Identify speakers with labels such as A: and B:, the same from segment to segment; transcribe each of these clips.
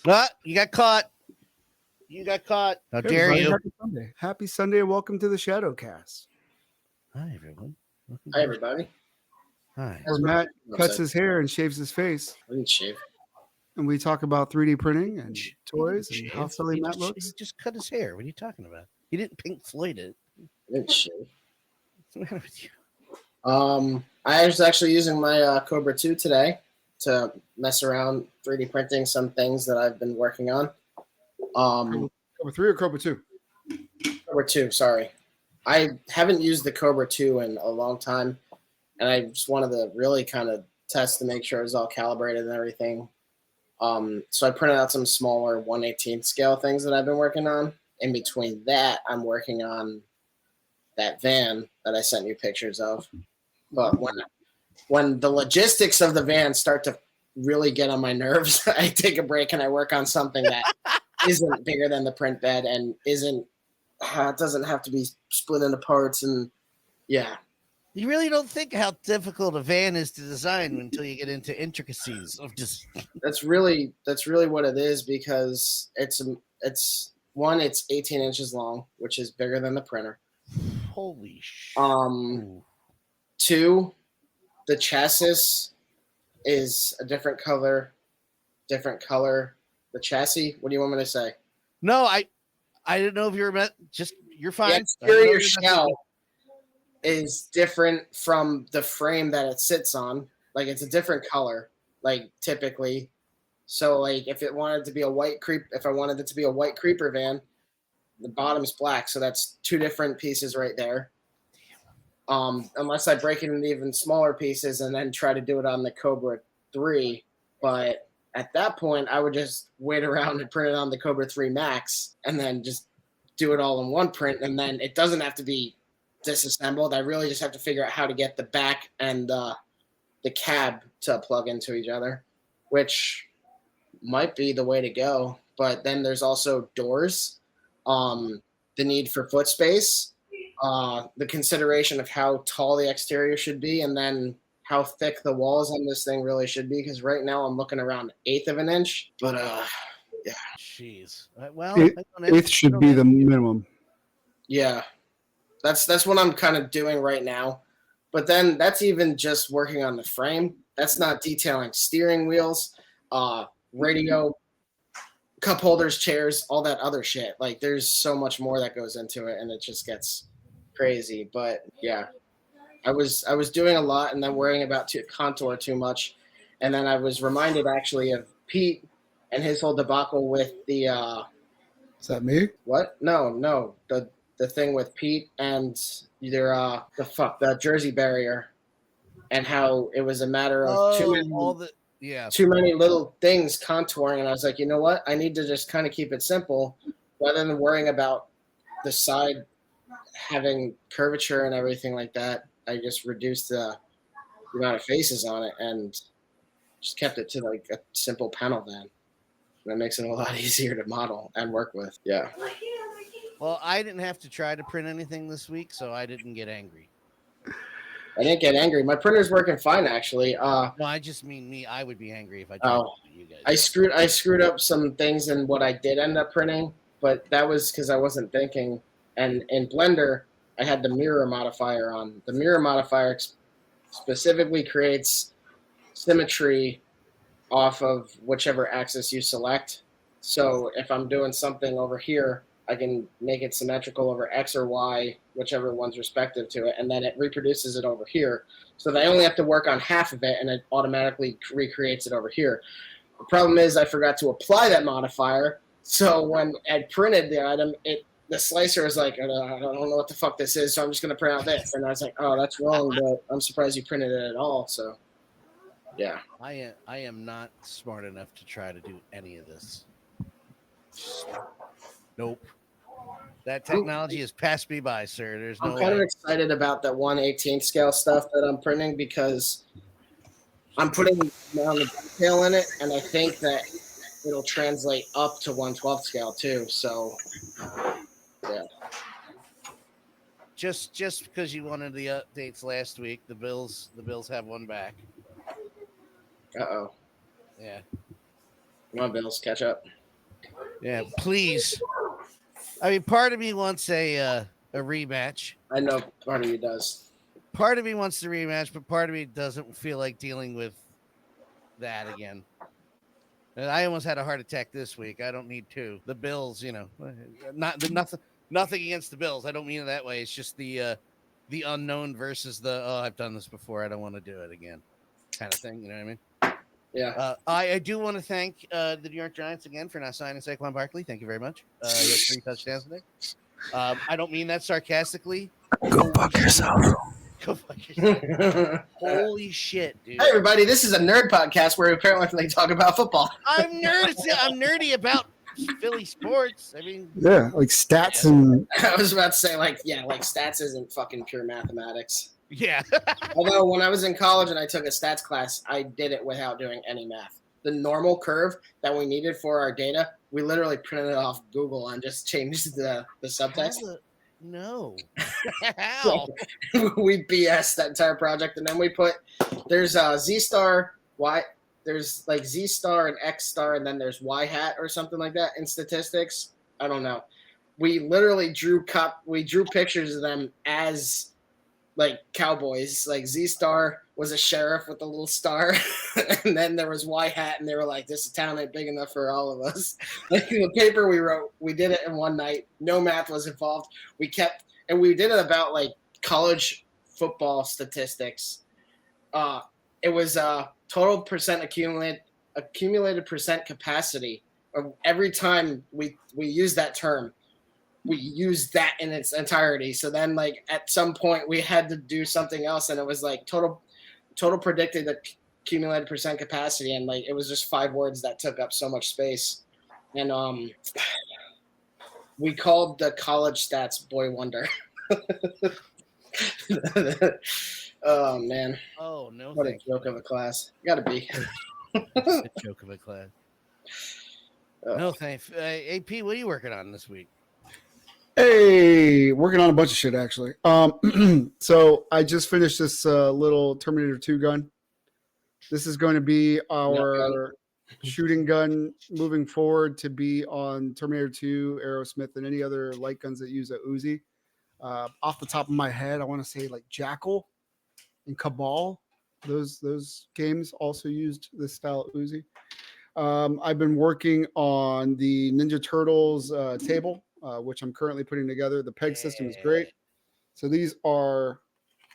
A: Ah, you got caught. You got caught. How dare you?
B: Happy Sunday. Happy Sunday and welcome to the Shadowcast.
A: Hi, everyone.
C: Hi, everybody.
A: Hi.
B: Where Matt cuts his hair and shaves his face.
C: I didn't shave.
B: And we talk about 3D printing and toys and how silly Matt looks.
A: He just cut his hair. What are you talking about? He didn't Pink Floyd it.
C: I didn't shave.
A: What's the matter with you?
C: I was actually using my Cobra 2 today to mess around 3D printing some things that I've been working on.
B: Cobra 3 or Cobra 2?
C: Cobra 2, sorry. I haven't used the Cobra 2 in a long time, and I just wanted to really kind of test to make sure it was all calibrated and everything. So I printed out some smaller 1/18 scale things that I've been working on. In between that, I'm working on that van that I sent you pictures of. But when the logistics of the van start to really get on my nerves, I take a break and I work on something that isn't bigger than the print bed and it doesn't have to be split into parts. And yeah.
A: You really don't think how difficult a van is to design until you get into intricacies of just.
C: That's really what it is, because it's 18 inches long, which is bigger than the printer.
A: Holy shit.
C: 2, the chassis is a different color. The chassis, what do you want me to say?
A: No, I didn't know if you were meant. You're fine.
C: The exterior shell is different from the frame that it sits on. Like, it's a different color, like, typically. So, like, if I wanted it to be a white creeper van, the bottom's black, so that's 2 different pieces right there. Unless I break it into even smaller pieces and then try to do it on the Cobra 3. But at that point, I would just wait around and print it on the Cobra 3 Max and then just do it all in one print. And then it doesn't have to be disassembled. I really just have to figure out how to get the back and the cab to plug into each other, which might be the way to go. But then there's also doors, the need for foot space, the consideration of how tall the exterior should be, and then how thick the walls on this thing really should be, because right now I'm looking around 1/8 of an inch. But yeah.
A: Jeez. Well,
B: 1/8 should be the minimum.
C: Yeah. That's what I'm kind of doing right now. But then that's even just working on the frame. That's not detailing steering wheels, radio, cup holders, chairs, all that other shit. Like, there's so much more that goes into it, and it just gets crazy. But yeah, I was doing a lot and then worrying about contour too much. And then I was reminded actually of Pete and his whole debacle with the
B: Is that me?
C: What? No. The thing with Pete and the jersey barrier, and how it was a matter of too many little things contouring. And I was like, you know what? I need to just kind of keep it simple rather than worrying about the side having curvature and everything like that. I just reduced the amount of faces on it and just kept it to like a simple panel van. That makes it a lot easier to model and work with. Yeah.
A: Well, I didn't have to try to print anything this week, so I didn't get angry.
C: I didn't get angry. My printer's working fine, actually.
A: No, I just mean me. I would be angry if I tried to do you guys.
C: I screwed up some things in what I did end up printing, but that was because I wasn't thinking. And in Blender, I had the mirror modifier on. The mirror modifier specifically creates symmetry off of whichever axis you select. So if I'm doing something over here, I can make it symmetrical over X or Y, whichever one's respective to it, and then it reproduces it over here. So they only have to work on half of it, and it automatically recreates it over here. The problem is I forgot to apply that modifier, so when I printed the item, the slicer was like, I don't know what the fuck this is, so I'm just going to print out this. And I was like, oh, that's wrong, but I'm surprised you printed it at all, so yeah.
A: I am not smart enough to try to do any of this. Nope. That technology has passed me by, sir. There's no
C: I'm kind
A: way.
C: of excited about that 1/18 scale stuff that I'm printing, because I'm putting down the detail in it, and I think that it'll translate up to 1/12 scale too. So, yeah.
A: Just because you wanted the updates last week, the Bills have one back.
C: Uh-oh.
A: Yeah.
C: Come on, Bills, catch up.
A: Yeah, please. I mean, part of me wants a rematch.
C: I know part of you does.
A: Part of me wants the rematch, but part of me doesn't feel like dealing with that again. And I almost had a heart attack this week. I don't need two. The Bills, nothing against the Bills. I don't mean it that way. It's just the unknown versus I've done this before. I don't want to do it again, kind of thing. You know what I mean?
C: Yeah.
A: I do want to thank the New York Giants again for not signing Saquon Barkley. Thank you very much. You had 3 touchdowns today. I don't mean that sarcastically.
B: Go fuck yourself.
A: Go fuck yourself. Holy shit, dude.
C: Hey, everybody. This is a nerd podcast where apparently they talk about football.
A: I'm nerdy about Philly sports. I mean,
B: Yeah, like stats and
C: I was about to say, like stats isn't fucking pure mathematics.
A: yeah.
C: Although when I was in college and I took a stats class, I did it without doing any math. The normal curve that we needed for our data, we literally printed it off Google and just changed the subtext.
A: No. How?
C: We BS that entire project, and then we put there's Z star Y, there's like Z star and X star, and then there's Y hat or something like that in statistics. I don't know. We literally drew pictures of them as like cowboys. Like Z star was a sheriff with a little star, and then there was Y hat, and they were like, "This town ain't big enough for all of us." Like the paper we wrote, we did it in one night. No math was involved. We did it about like college football statistics. It was total percent accumulated percent capacity. Every time we used that term, we used that in its entirety. So then, like at some point, we had to do something else, and it was like total predicted accumulated percent capacity, and like it was just 5 words that took up so much space, and we called the college stats Boy Wonder. Oh man!
A: Oh no!
C: What a joke of a class! Gotta be.
A: A joke of a class. No thanks. AP, what are you working on this week?
B: hey, working on a bunch of shit actually. So I just finished this little Terminator 2 gun. This is going to be our shooting gun moving forward to be on Terminator 2, Aerosmith, and any other light guns that use a Uzi. Off the top of my head, I want to say like Jackal and Cabal. Those games also used this style of Uzi. I've been working on the Ninja Turtles table, which I'm currently putting together. The peg system is great. So this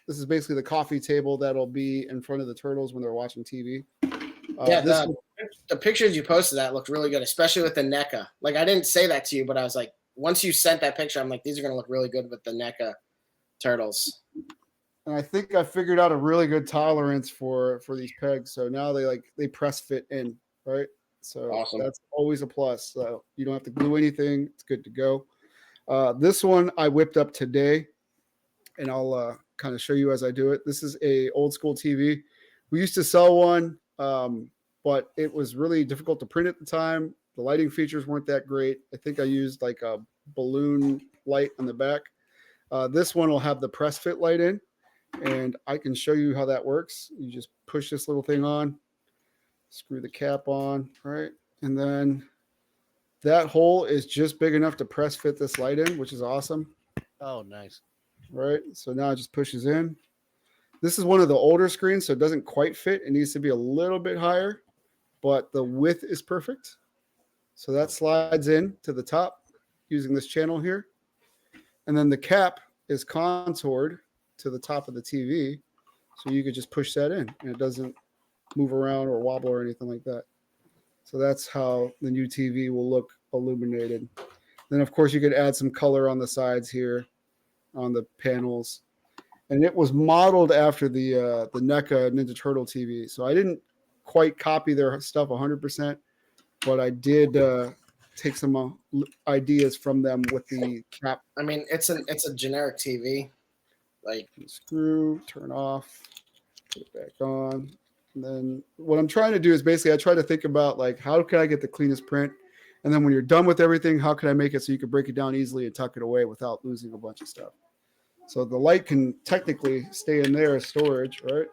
B: is basically the coffee table that'll be in front of the turtles when they're watching TV.
C: The pictures you posted that looked really good, especially with the NECA. Like I didn't say that to you, but I was like, once you sent that picture, I'm like, these are going to look really good with the NECA turtles.
B: And I think I figured out a really good tolerance for these pegs. So now they press fit in, right? So
C: awesome.
B: That's always a plus. So you don't have to glue anything. It's good to go. This one I whipped up today, and I'll kind of show you as I do it. This is a old school TV. We used to sell one, but it was really difficult to print at the time. The lighting features weren't that great. I think I used like a balloon light on the back. This one will have the press fit light in, and I can show you how that works. You just push this little thing on, screw the cap on, right? And then that hole is just big enough to press fit this light in, which is awesome.
A: Oh, nice.
B: Right. So now it just pushes in. This is one of the older screens, so it doesn't quite fit. It needs to be a little bit higher, but the width is perfect. So that slides in to the top using this channel here. And then the cap is contoured to the top of the TV. So you could just push that in and it doesn't move around or wobble or anything like that. So that's how the new TV will look illuminated. Then, of course, you could add some color on the sides here on the panels. And it was modeled after the NECA Ninja Turtle TV. So I didn't quite copy their stuff 100%, but I did take some ideas from them with the cap.
C: I mean, it's a generic TV. Like
B: screw, turn off, put it back on. And then what I'm trying to do is basically I try to think about like how can I get the cleanest print? And then when you're done with everything, how can I make it so you can break it down easily and tuck it away without losing a bunch of stuff? So the light can technically stay in there as storage, right?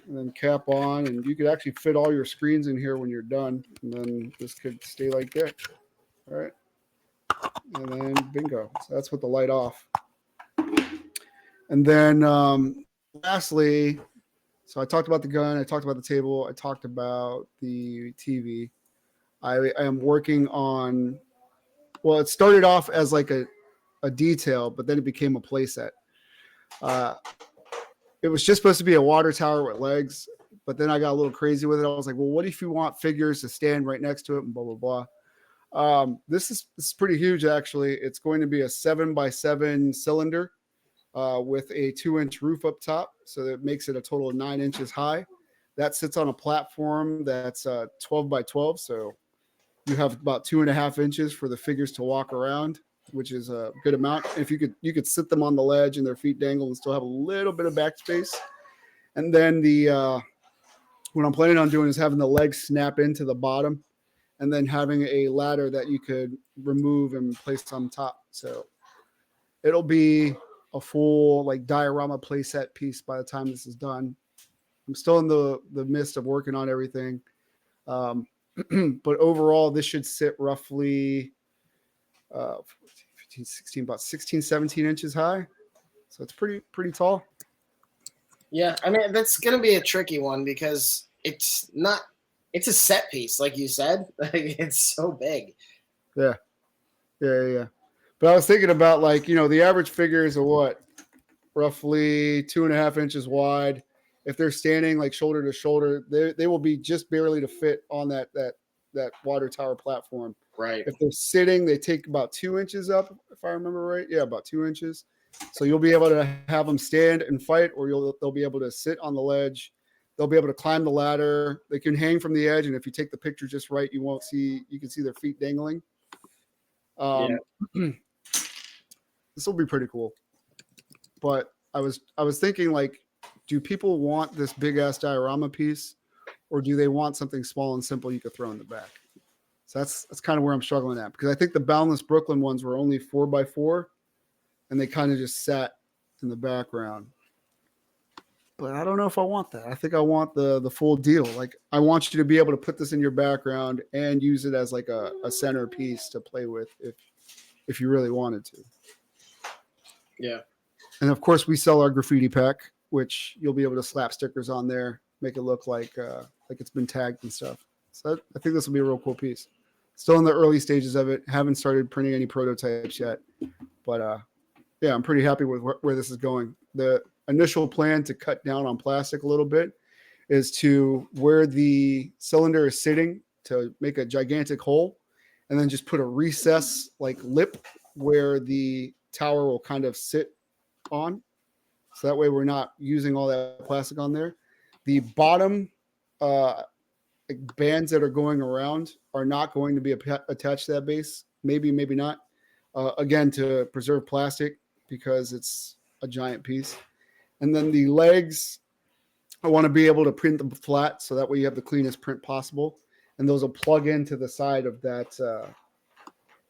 B: and then cap on, and you could actually fit all your screens in here when you're done, and then this could stay like that. All right, and then bingo. So that's with the light off. And then lastly, so I talked about the gun, I talked about the table, I talked about the TV. I am working on, well, it started off as like a detail, but then it became a playset. It was just supposed to be a water tower with legs, but then I got a little crazy with it. I was like, well, what if you want figures to stand right next to it and blah, blah, blah. This is pretty huge, actually. It's going to be a 7x7 cylinder with a 2-inch roof up top. So that makes it a total of 9 inches high. That sits on a platform that's 12x12. So you have about 2.5 inches for the figures to walk around, which is a good amount. If you could sit them on the ledge and their feet dangle and still have a little bit of backspace. And then what I'm planning on doing is having the legs snap into the bottom, and then having a ladder that you could remove and place on top. So it'll be a full like diorama playset piece by the time this is done. I'm still in the midst of working on everything. But overall, this should sit roughly 15, 16, about 16, 17 inches high. So it's pretty tall.
C: Yeah, I mean, that's going to be a tricky one because it's a set piece, like you said. Like, it's so big.
B: Yeah. But I was thinking about, like, the average figures are what? Roughly 2.5 inches wide. If they're standing like shoulder to shoulder, they will be just barely to fit on that water tower platform.
C: Right.
B: If they're sitting, they take about 2 inches up, if I remember right. Yeah, about 2 inches. So you'll be able to have them stand and fight, or they'll be able to sit on the ledge. They'll be able to climb the ladder. They can hang from the edge, and if you take the picture just right, you can see their feet dangling. This will be pretty cool. But I was thinking, like, do people want this big ass diorama piece, or do they want something small and simple you could throw in the back? So that's kind of where I'm struggling at, because I think the Boundless Brooklyn ones were only 4x4, and they kind of just sat in the background. But I don't know if I want that. I think I want the full deal. Like, I want you to be able to put this in your background and use it as like a center piece to play with if you really wanted to.
C: Yeah.
B: And of course, we sell our graffiti pack, which you'll be able to slap stickers on there, make it look like it's been tagged and stuff. So I think this will be a real cool piece. Still in the early stages of it. Haven't started printing any prototypes yet. But yeah, I'm pretty happy with where this is going. The initial plan to cut down on plastic a little bit is to where the cylinder is sitting to make a gigantic hole, and then just put a recess like lip where the tower will kind of sit on. So that way we're not using all that plastic on there. The bottom bands that are going around are not going to be attached to that base. Maybe not. Again, to preserve plastic, because it's a giant piece. And then the legs, I want to be able to print them flat, so that way you have the cleanest print possible. And those will plug into the side of that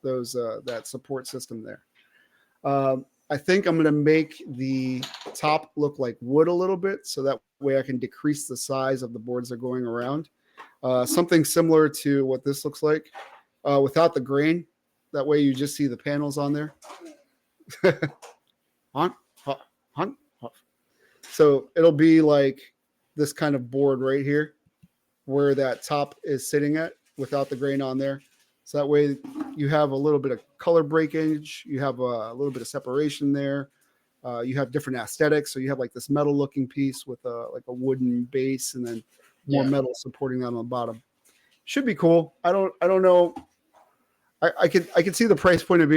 B: that support system there. I think I'm going to make the top look like wood a little bit, so that way I can decrease the size of the boards that are going around. Something similar to what this looks like, without the grain. That way you just see the panels on there. So it'll be like this kind of board right here, where that top is sitting at, without the grain on there. So that way you have a little bit of color breakage. You have a little bit of separation there. You have different aesthetics. So you have like this metal looking piece with like a wooden base, and then more metal supporting that on the bottom. Should be cool. I don't know. I could see the price point of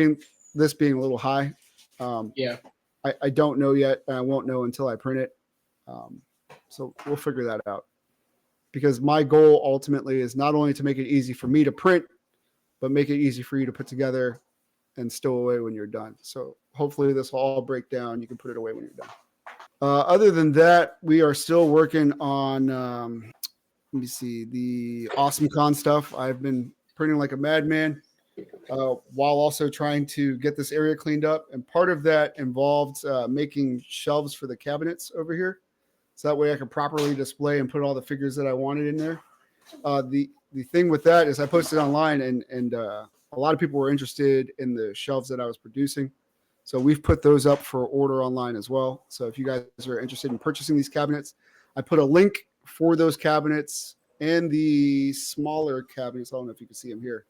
B: this being a little high. I don't know yet, and I won't know until I print it. So we'll figure that out. Because my goal ultimately is not only to make it easy for me to print, but make it easy for you to put together and stow away when you're done. So hopefully this will all break down. You can put it away when you're done. Other than that, we are still working on, let me see, the AwesomeCon stuff. I've been printing like a madman, while also trying to get this area cleaned up. And part of that involved making shelves for the cabinets over here. so that way I can properly display and put all the figures that I wanted in there. The thing with that is I posted online, and a lot of people were interested in the shelves that I was producing. So we've put those up for order online as well. So if you guys are interested in purchasing these cabinets, I put a link for those cabinets and the smaller cabinets. I don't know if you can see them here.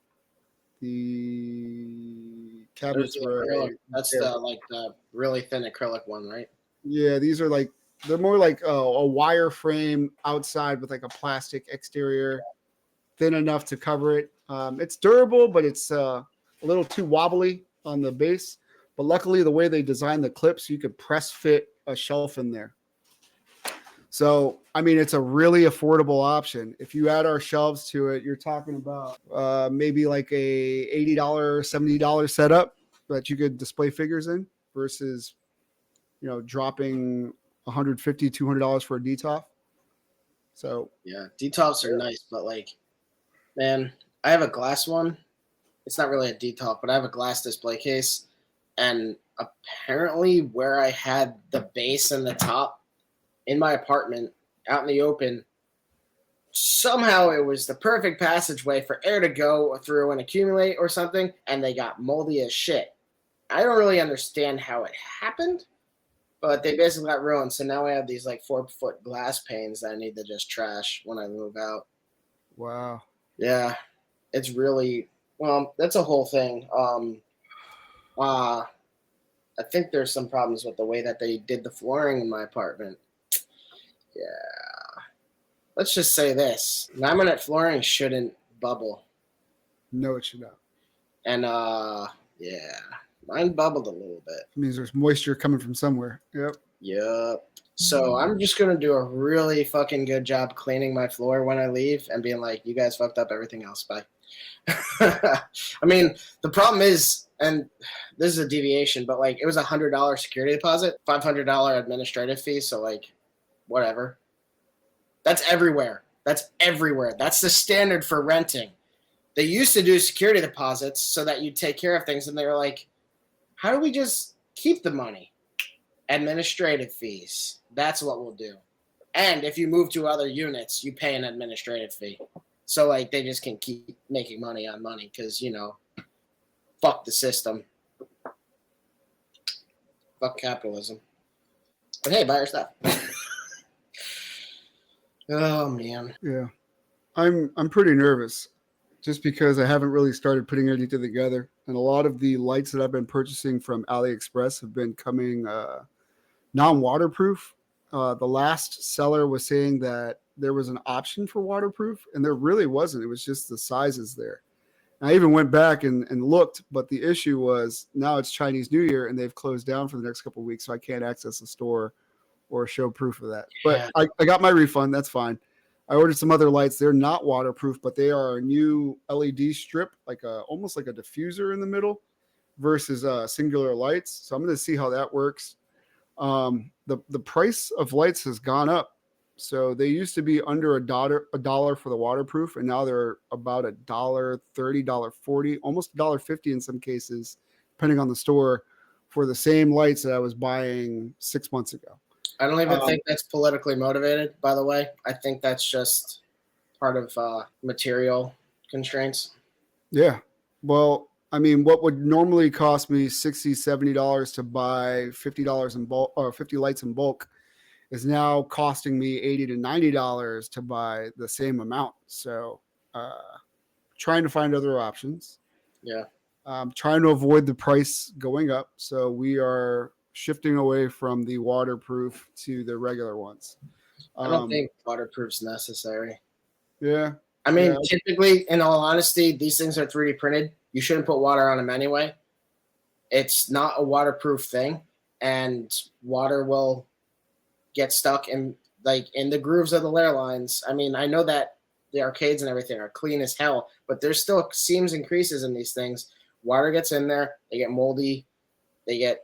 B: The cabinets were
C: that's the really thin acrylic one, right?
B: Yeah, these are like, they're more like a wire frame outside with like a plastic exterior, thin enough to cover it. It's durable, but it's a little too wobbly on the base. But luckily, the way they designed the clips, you could press fit a shelf in there. So, I mean, it's a really affordable option. If you add our shelves to it, you're talking about maybe like a $80, $70 setup that you could display figures in versus, you know, dropping $150, $200 for a DTOF. So
C: yeah, DTOFs are nice, but like, man, I have a glass one. It's not really a DTOF, but I have a glass display case. And apparently where I had the base and the top in my apartment out in the open, somehow it was the perfect passageway for air to go through and accumulate or something, and they got moldy as shit. I don't really understand how it happened, but they basically got ruined. So now I have these like 4-foot glass panes that I need to just trash when I move out.
B: Wow.
C: Yeah, it's really, well, that's a whole thing. I think there's some problems with the way that they did the flooring in my apartment. Yeah. Let's just say this. Laminate flooring shouldn't bubble.
B: No, it should not.
C: And, yeah, mine bubbled a little bit.
B: It means there's moisture coming from somewhere. Yep.
C: Yep. So I'm just going to do a really fucking good job cleaning my floor when I leave and being like, you guys fucked up everything else. Bye. I mean, the problem is, and this is a deviation, but like it was $100 security deposit, $500 administrative fee. So like, whatever. That's everywhere. That's everywhere. That's the standard for renting. They used to do security deposits so that you take care of things, and they were like, how do we just keep the money? Administrative fees. That's what we'll do. And if you move to other units, you pay an administrative fee. So like they just can keep making money on money because, you know, fuck the system. Fuck capitalism. But hey, buy our stuff. Oh man.
B: Yeah. I'm pretty nervous just because I haven't really started putting anything together. And a lot of the lights that I've been purchasing from AliExpress have been coming non-waterproof. The last seller was saying that there was an option for waterproof, and there really wasn't. It was just the sizes there. And I even went back and looked, but the issue was now it's Chinese New Year and they've closed down for the next couple of weeks, so I can't access the store or show proof of that. But yeah. I got my refund. That's fine. I ordered some other lights. They're not waterproof, but they are a new LED strip, like almost like a diffuser in the middle versus singular lights. So I'm going to see how that works. The price of lights has gone up. So they used to be under $1 for the waterproof, and now they're about $1.30, $1.40, almost $1.50 in some cases, depending on the store, for the same lights that I was buying 6 months ago.
C: I don't even think that's politically motivated, by the way. I think that's just part of material constraints.
B: Yeah. Well, I mean, what would normally cost me $60, $70 to buy $50 in bulk or 50 lights in bulk is now costing me $80 to $90 to buy the same amount. So trying to find other options.
C: Yeah.
B: Trying to avoid the price going up. So we are shifting away from the waterproof to the regular ones.
C: I don't think waterproof's necessary.
B: Yeah.
C: I mean, typically, in all honesty, these things are 3D printed. You shouldn't put water on them anyway. It's not a waterproof thing, and water will get stuck in the grooves of the layer lines. I mean, I know that the arcades and everything are clean as hell, but there's still seams and creases in these things. Water gets in there, they get moldy, they get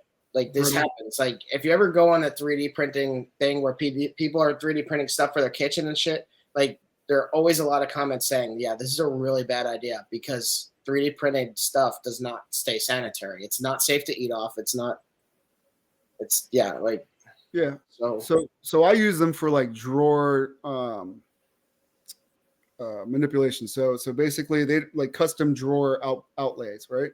C: this happens. Like if you ever go on a 3D printing thing where people are 3D printing stuff for their kitchen and shit, like there are always a lot of comments saying, yeah, this is a really bad idea because 3D printed stuff does not stay sanitary. It's not safe to eat off.
B: Yeah.
C: So
B: So I use them for like drawer manipulation. So basically they like custom drawer outlays, right?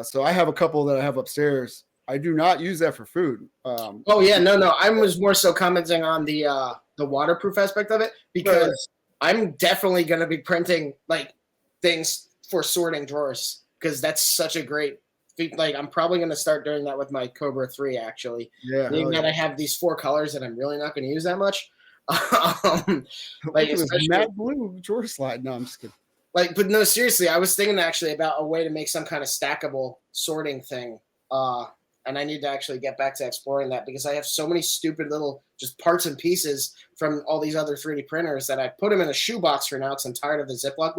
B: So I have a couple that I have upstairs. I do not use that for food.
C: oh yeah, no. I was more so commenting on the waterproof aspect of it, because I'm definitely gonna be printing like things for sorting drawers, because that's such a great. Like I'm probably gonna start doing that with my Cobra 3 actually.
B: Yeah.
C: Being that I have these 4 colors that I'm really not gonna use that much. Like
B: especially matte blue drawer slide. No, I'm just kidding.
C: Like, but no, seriously, I was thinking actually about a way to make some kind of stackable sorting thing. And I need to actually get back to exploring that, because I have so many stupid little just parts and pieces from all these other 3D printers that I put them in a shoebox for now, because I'm tired of the Ziploc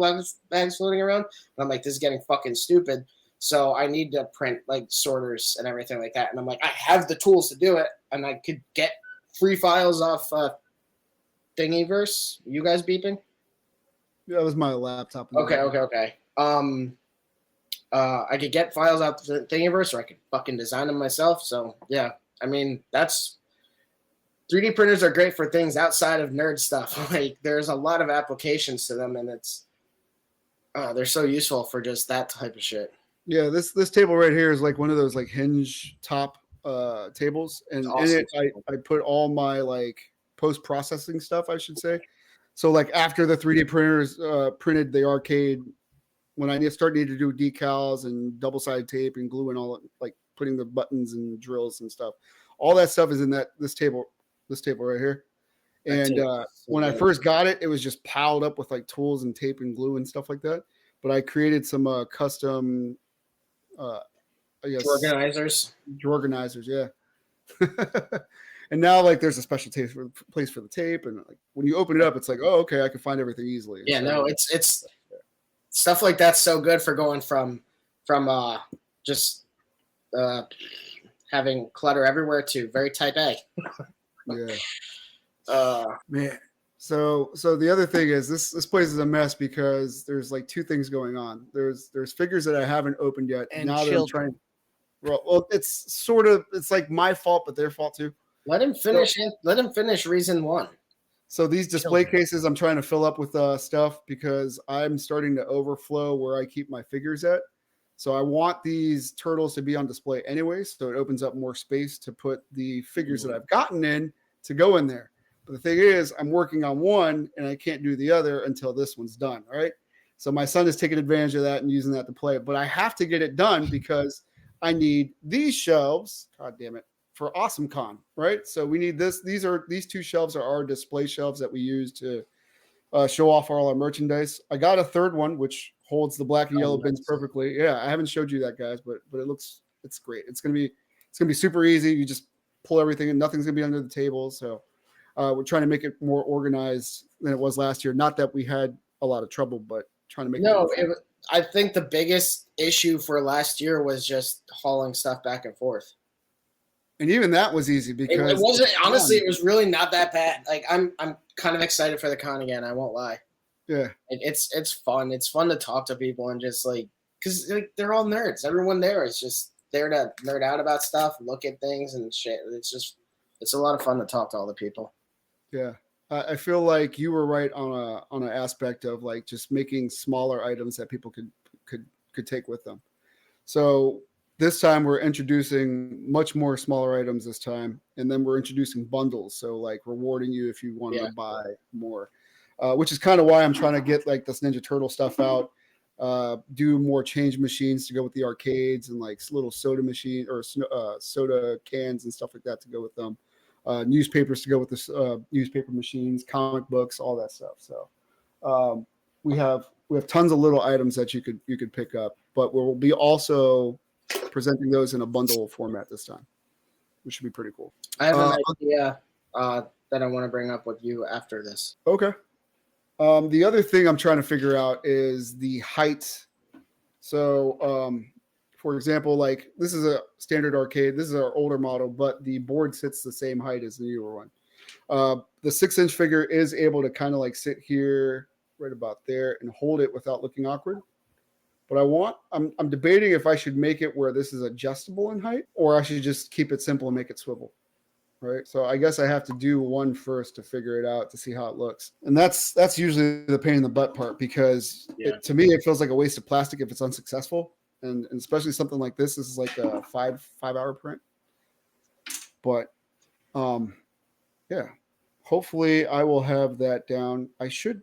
C: bags floating around. And I'm like, this is getting fucking stupid. So I need to print like sorters and everything like that. And I'm like, I have the tools to do it, and I could get free files off Thingiverse. You guys beeping?
B: Yeah, that was my laptop.
C: Okay. I could get files out the Thingiverse, or I could fucking design them myself. So yeah, I mean, that's 3D printers are great for things outside of nerd stuff. Like there's a lot of applications to them, and it's they're so useful for just that type of shit.
B: Yeah, this table right here is like one of those like hinge top tables, and
C: awesome.
B: in it I put all my like post-processing stuff, I should say. So like after the 3D printers printed the arcade, when I needed to do decals and double-sided tape and glue and all, like putting the buttons and drills and stuff, all that stuff is in this table right here. And when I first got it, it was just piled up with like tools and tape and glue and stuff like that. But I created some custom, I guess, drawer organizers, yeah. And now like there's a special place for the tape, and like when you open it up, it's like, oh, okay, I can find everything easily.
C: Yeah, no, it's stuff like that's so good for going from just having clutter everywhere to very type A.
B: Yeah. Man. So the other thing is this place is a mess, because there's like 2 things going on. There's figures that I haven't opened yet.
A: And
B: now that I'm trying. Well, it's like my fault, but their fault too.
C: Let him finish it. Let him finish reason 1.
B: So these display cases I'm trying to fill up with stuff, because I'm starting to overflow where I keep my figures at. So I want these turtles to be on display anyway, so it opens up more space to put the figures that I've gotten in to go in there. But the thing is, I'm working on one and I can't do the other until this one's done. All right. So my son is taking advantage of that and using that to play it. But I have to get it done because I need these shelves. God damn it. For AwesomeCon, right? So we need this. These 2 shelves are our display shelves that we use to show off all our merchandise. I got a third one, which holds the black and yellow bins perfectly. Yeah, I haven't showed you that, guys, but it's great. It's gonna be super easy. You just pull everything, and nothing's gonna be under the table. So we're trying to make it more organized than it was last year. Not that we had a lot of trouble, but trying to make
C: I think the biggest issue for last year was just hauling stuff back and forth.
B: And even that was easy, because
C: it wasn't, honestly, it was really not that bad. Like I'm kind of excited for the con again. I won't lie.
B: Yeah.
C: It's fun. It's fun to talk to people and just like, cause like, they're all nerds. Everyone there is just there to nerd out about stuff, look at things and shit. It's a lot of fun to talk to all the people.
B: Yeah. I feel like you were right on an aspect of like just making smaller items that people could take with them. So this time we're introducing much more smaller items this time, and then we're introducing bundles. So like rewarding you if you want to buy more, which is kind of why I'm trying to get like this Ninja Turtle stuff out. Do more change machines to go with the arcades, and like little soda machine or soda cans and stuff like that to go with them. Newspapers to go with this newspaper machines, comic books, all that stuff. So we have tons of little items that you could pick up, but we'll be also presenting those in a bundle format this time, which should be pretty cool.
C: I have an idea that I want to bring up with you after this.
B: Okay. The other thing I'm trying to figure out is the height. So, for example, like this is a standard arcade. This is our older model, but the board sits the same height as the newer one. The 6-inch figure is able to kind of like sit here right about there and hold it without looking awkward. But I'm debating if I should make it where this is adjustable in height, or I should just keep it simple and make it swivel. right? So I guess I have to do one first to figure it out to see how it looks. And that's usually the pain in the butt part, because to me, it feels like a waste of plastic if it's unsuccessful. And especially something like this is like a five-hour print. But yeah, hopefully I will have that down. I should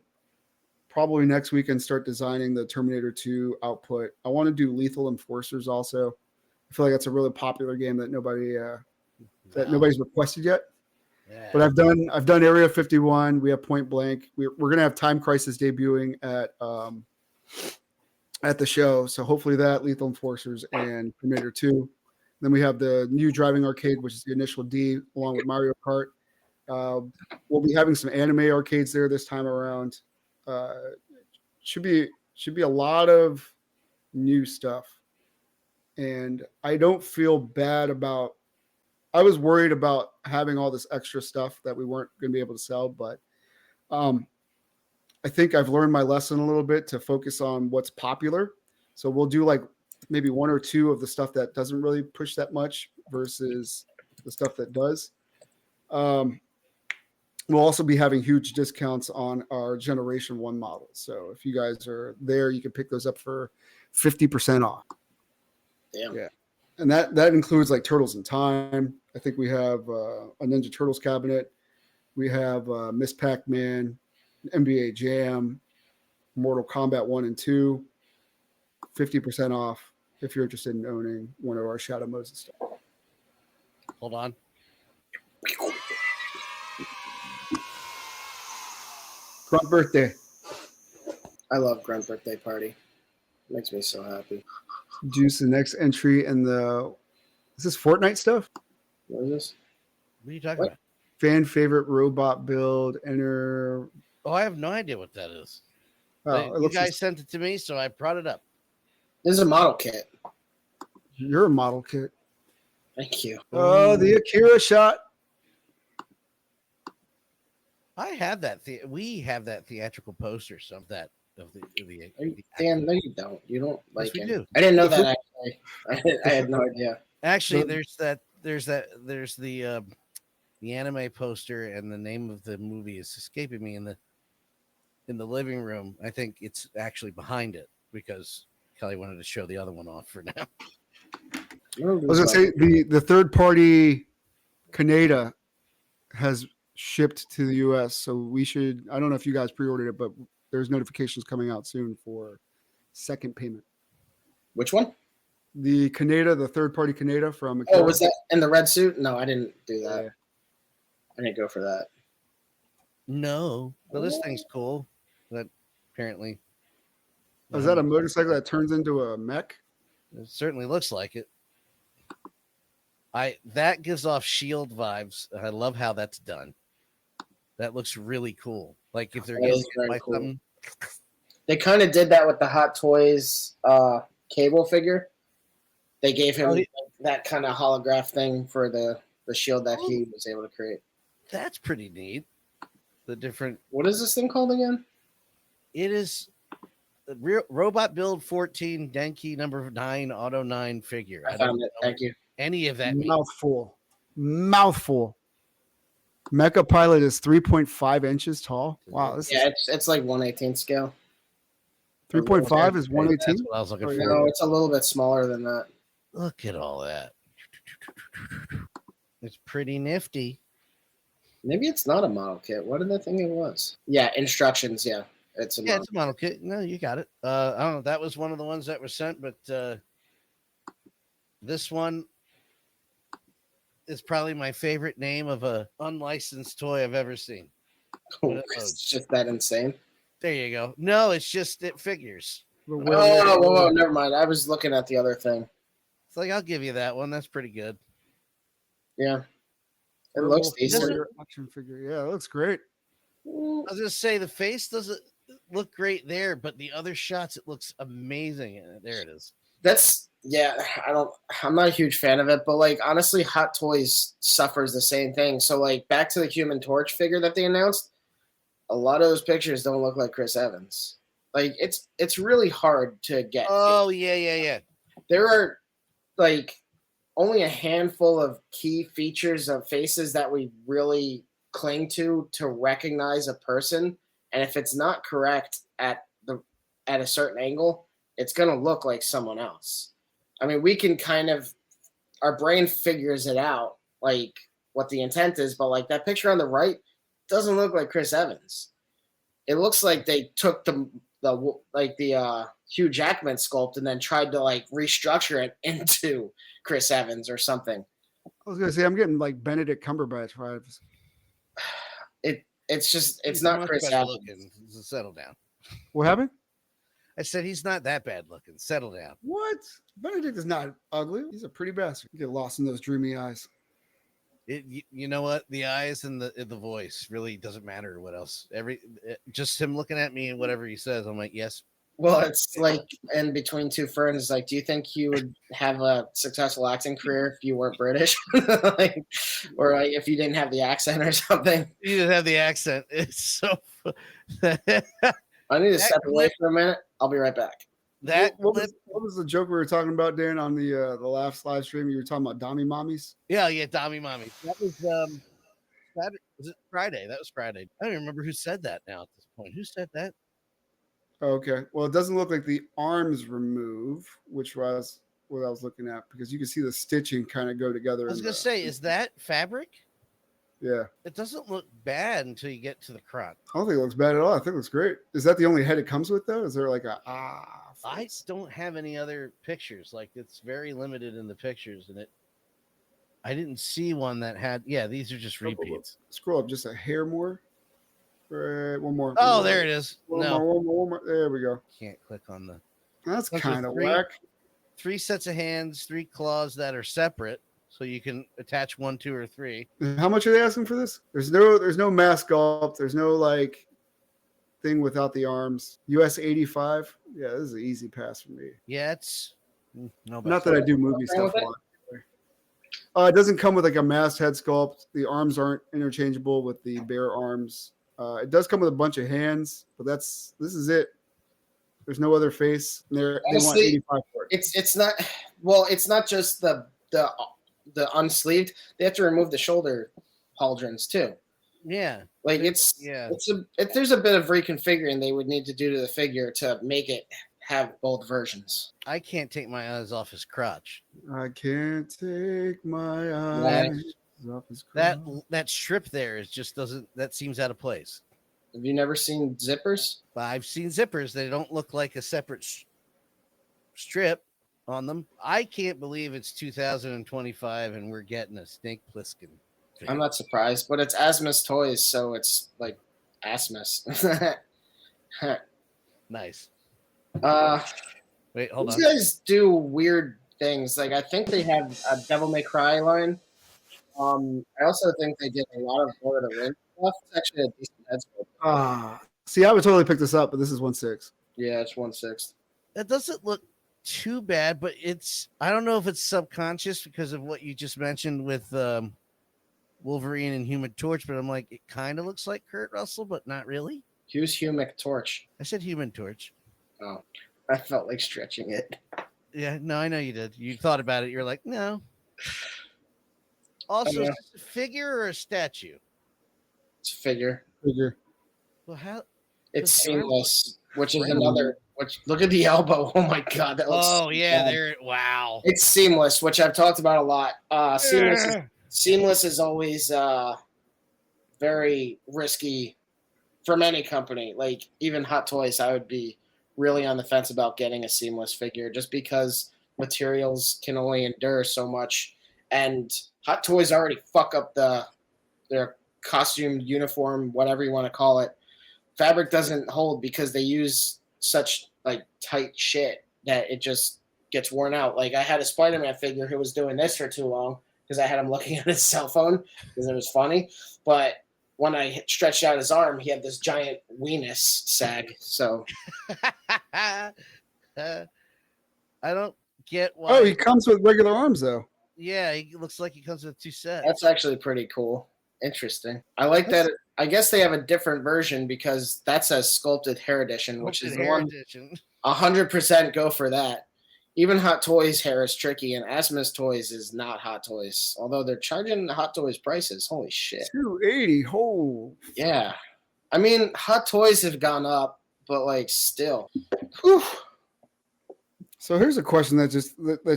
B: probably next weekend start designing the Terminator 2 output. I want to do Lethal Enforcers also. I feel like that's a really popular game that nobody's requested yet. Yeah. But I've done Area 51. We have Point Blank. We're gonna have Time Crisis debuting at the show. So hopefully that, Lethal Enforcers, and Terminator 2. Then we have the new Driving Arcade, which is the initial D, along with Mario Kart. We'll be having some anime arcades there this time around. Should be a lot of new stuff. And I don't feel bad about, I was worried about having all this extra stuff that we weren't going to be able to sell, but I think I've learned my lesson a little bit to focus on what's popular. So we'll do like maybe one or two of the stuff that doesn't really push that much versus the stuff that does. We'll also be having huge discounts on our Generation 1 models. So if you guys are there, you can pick those up for 50% off.
C: Damn.
B: Yeah. And that includes like Turtles in Time. I think we have a Ninja Turtles cabinet. We have Miss Pac-Man, NBA Jam, Mortal Kombat 1 and 2, 50% off if you're interested in owning one of our Shadow Moses stuff.
A: Hold on.
B: Grunt birthday.
C: I love Grunt birthday party. Makes me so happy.
B: Juice, the next entry in the, is this Fortnite stuff?
C: What is this?
A: What are you talking about?
B: Fan favorite robot build, enter.
A: Oh, I have no idea what that is.
B: Oh,
A: you guys sent it to me, so I brought it up.
C: This is a model kit.
B: You're a model kit.
C: Thank you.
B: Oh, the Akira shot.
A: I have that. We have that theatrical poster. Some of that.
C: Dan, no, you don't. You don't like
A: yes,
C: it.
A: we do.
C: I didn't know that. Actually, I had no idea.
A: Actually, there's the anime poster, and the name of the movie is escaping me in the living room. I think it's actually behind it because Kelly wanted to show the other one off for now.
B: I was gonna say the third party Canada has shipped to the US, so we should, I don't know if you guys pre-ordered it, but there's notifications coming out soon for second payment.
C: Which one?
B: The Canada, the third party Canada from Akira.
C: Oh, was that in the red suit? No, I didn't do that. Yeah. I didn't go for that.
A: No, but this thing's cool. But apparently,
B: is that a motorcycle that turns into a mech?
A: It certainly looks like it. That gives off Shield vibes. I love how that's done. That looks really cool. Like if they're getting by cool. Something.
C: They kind of did that with the Hot Toys Cable figure. They gave him that kind of holograph thing for the shield that he was able to create.
A: That's pretty neat. The different.
C: What is this thing called again?
A: It is the Robot Build 14 Denki number 9 Auto 9 figure.
C: I found it. Thank you.
A: Any of that
B: mouthful. Mecha Pilot is 3.5 inches tall. Wow.
C: It's like 1/18 scale.
B: 3.5 is 1/18?
A: That's what I was looking for.
C: No, it's a little bit smaller than that.
A: Look at all that. It's pretty nifty.
C: Maybe it's not a model kit. What did I think it was? Yeah, instructions. Yeah, it's a
A: model kit. No, you got it. I don't know. That was one of the ones that were sent, but this one is probably my favorite name of a unlicensed toy I've ever seen.
C: It's just that insane.
A: There you go. No, it's just it figures.
C: Whoa, never mind. I was looking at the other thing.
A: It's like, I'll give you that one. That's pretty good.
C: Yeah. It looks decent.
B: Action figure. Yeah, it looks great.
A: I was going to say the face doesn't look great there, but the other shots, it looks amazing. There it is. I'm not a huge fan of it, but like honestly, Hot Toys suffers the same thing. So like back to the Human Torch figure that they announced, a lot of those pictures don't look like Chris Evans. Like it's really hard to get. Oh yeah.
C: There are like only a handful of key features of faces that we really cling to recognize a person. And if it's not correct at a certain angle, it's going to look like someone else. I mean, we can kind of, our brain figures it out, like what the intent is, but like that picture on the right doesn't look like Chris Evans. It looks like they took the Hugh Jackman sculpt and then tried to like restructure it into Chris Evans or something.
B: I was gonna say I'm getting like Benedict Cumberbatch vibes.
C: It's not Chris Evans.
A: Looking. Settle down.
B: What happened?
A: I said he's not that bad looking. Settle down.
B: What? Benedict is not ugly. He's a pretty bastard. You get lost in those dreamy eyes.
A: You know what? The eyes and the voice really doesn't matter. What else? Just him looking at me and whatever he says, I'm like, yes.
C: Well, it's like in Between Two Ferns. Like, do you think you would have a successful acting career if you weren't British, like, or like if you didn't have the accent or something?
A: You didn't have the accent. It's so.
C: I need to step away for a minute. I'll be right back.
B: What was the joke we were talking about, Dan, on the Laughs live stream? You were talking about Dommy Mommies?
A: Yeah, Dommy Mommy. That was was it Friday? That was Friday. I don't even remember who said that now at this point. Who said that?
B: Okay. Well, it doesn't look like the arms remove, which was what I was looking at, because you can see the stitching kind of go together.
A: I was going to say, is that fabric?
B: Yeah.
A: It doesn't look bad until you get to the crotch.
B: I don't think it looks bad at all. I think it looks great. Is that the only head it comes with, though? Is there like a
A: I don't have any other pictures. Like, it's very limited in the pictures, and I didn't see one that had. Yeah, these are just repeats.
B: Scroll up just a hair more. Right, one more.
A: Oh, there it is.
B: One more. There we go.
A: Can't click on the.
B: That's kind of whack.
A: 3 sets of hands, 3 claws that are separate, so you can attach 1, 2, or 3.
B: How much are they asking for this? There's no mask sculpt. There's no like thing without the arms. US 85. Yeah, this is an easy pass for me.
A: Yeah, it's
B: not that I do movie stuff a lot. It doesn't come with like a masked head sculpt. The arms aren't interchangeable with the bare arms. It does come with a bunch of hands, but this is it. There's no other face. They want 85 for it.
C: It's not. Well, it's not just the unsleeved. They have to remove the shoulder pauldrons too.
A: Yeah,
C: like there's a bit of reconfiguring they would need to do to the figure to make it have both versions.
A: I can't take my eyes off his crotch.
B: I can't take my eyes.
A: That strip there is just doesn't. That seems out of place.
C: Have you never seen zippers?
A: I've seen zippers. They don't look like a separate strip on them. I can't believe it's 2025 and we're getting a Snake Plissken.
C: I'm not surprised, but it's Asmus Toys, so it's like Asmus.
A: Nice.
C: Wait, hold on. These guys do weird things. Like I think they have a Devil May Cry line. I also think they did a lot of Lord of the Rings stuff. It's actually a decent head sculpt.
B: See, I would totally pick this up, but this is 1/6.
C: Yeah, it's 1/6.
A: That doesn't look too bad, but I don't know if it's subconscious because of what you just mentioned with Wolverine and Human Torch, but I'm like, it kind of looks like Kurt Russell, but not really.
C: Who's Human Torch?
A: I said Human Torch.
C: Oh, I felt like stretching it.
A: Yeah, no, I know you did. You thought about it. You're like, no. Also, is this a figure or a statue?
C: It's a figure.
A: Well, how?
C: It's seamless, which is another. Which look at the elbow. Oh my god, that looks.
A: Oh yeah, there. Wow.
C: It's seamless, which I've talked about a lot. Seamless is always very risky from any company. Like even Hot Toys, I would be really on the fence about getting a seamless figure just because materials can only endure so much, and Hot Toys already fuck up their costume, uniform, whatever you want to call it. Fabric doesn't hold because they use such like tight shit that it just gets worn out. Like I had a Spider-Man figure who was doing this for too long because I had him looking at his cell phone because it was funny. But when I stretched out his arm, he had this giant weenus sag. So
A: I don't get why.
B: Oh, he comes with regular arms though.
A: Yeah, he looks like he comes with 2 sets.
C: That's actually pretty cool. Interesting. I like that. I guess they have a different version because that says Sculpted Hair Edition, which is the one 100% go for that. Even Hot Toys hair is tricky, and Asmus Toys is not Hot Toys. Although they're charging Hot Toys prices. Holy shit.
B: 280. Oh.
C: Yeah. I mean, Hot Toys have gone up, but like still. Whew.
B: So here's a question that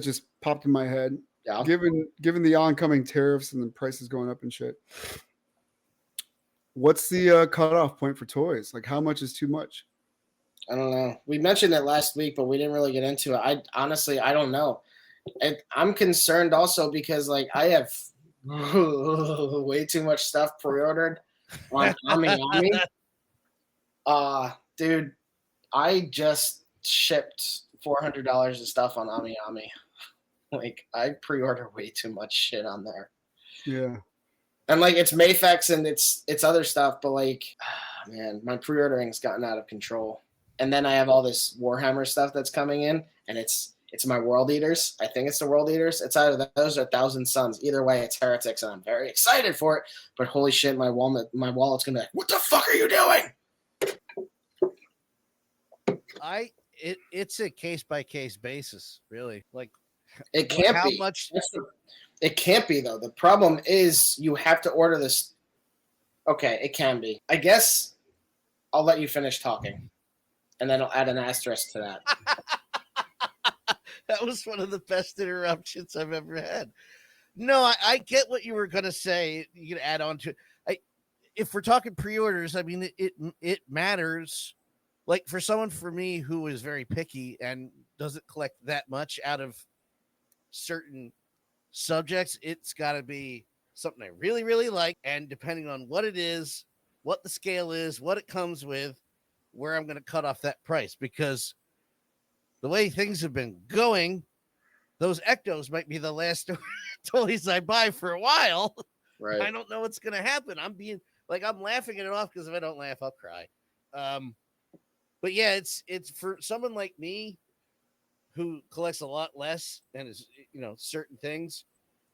B: just popped in my head.
C: Yeah.
B: Given the oncoming tariffs and the prices going up and shit, what's the cutoff point for toys? Like, how much is too much?
C: I don't know. We mentioned it last week, but we didn't really get into it. I honestly don't know. I'm concerned also because like I have way too much stuff pre-ordered on AmiAmi. Dude, I just shipped $400 of stuff on AmiAmi. Like I pre-order way too much shit on there.
B: Yeah.
C: And like it's Mafex and it's other stuff, but like, man, my pre-ordering's gotten out of control. And then I have all this Warhammer stuff that's coming in, and it's my World Eaters. I think it's the World Eaters. It's either those or Thousand Suns. Either way, it's Heretics, and I'm very excited for it. But holy shit, my wallet's gonna be like, what the fuck are you doing?
A: It's a case by case basis, really. Like
C: it can't
A: how
C: be.
A: much.
C: It can't be though. The problem is you have to order this. Okay, it can be. I guess I'll let you finish talking. And then I'll add an asterisk to that.
A: That was one of the best interruptions I've ever had. No, I get what you were going to say. You can add on to it. If we're talking pre-orders, I mean, it matters. Like for me who is very picky and doesn't collect that much out of certain subjects, it's got to be something I really, really like. And depending on what it is, what the scale is, what it comes with, where I'm going to cut off that price, because the way things have been going, those Ectos might be the last toys I buy for a while.
C: Right.
A: I don't know what's going to happen. I'm laughing it off because if I don't laugh, I'll cry. But yeah, it's for someone like me who collects a lot less and is, certain things,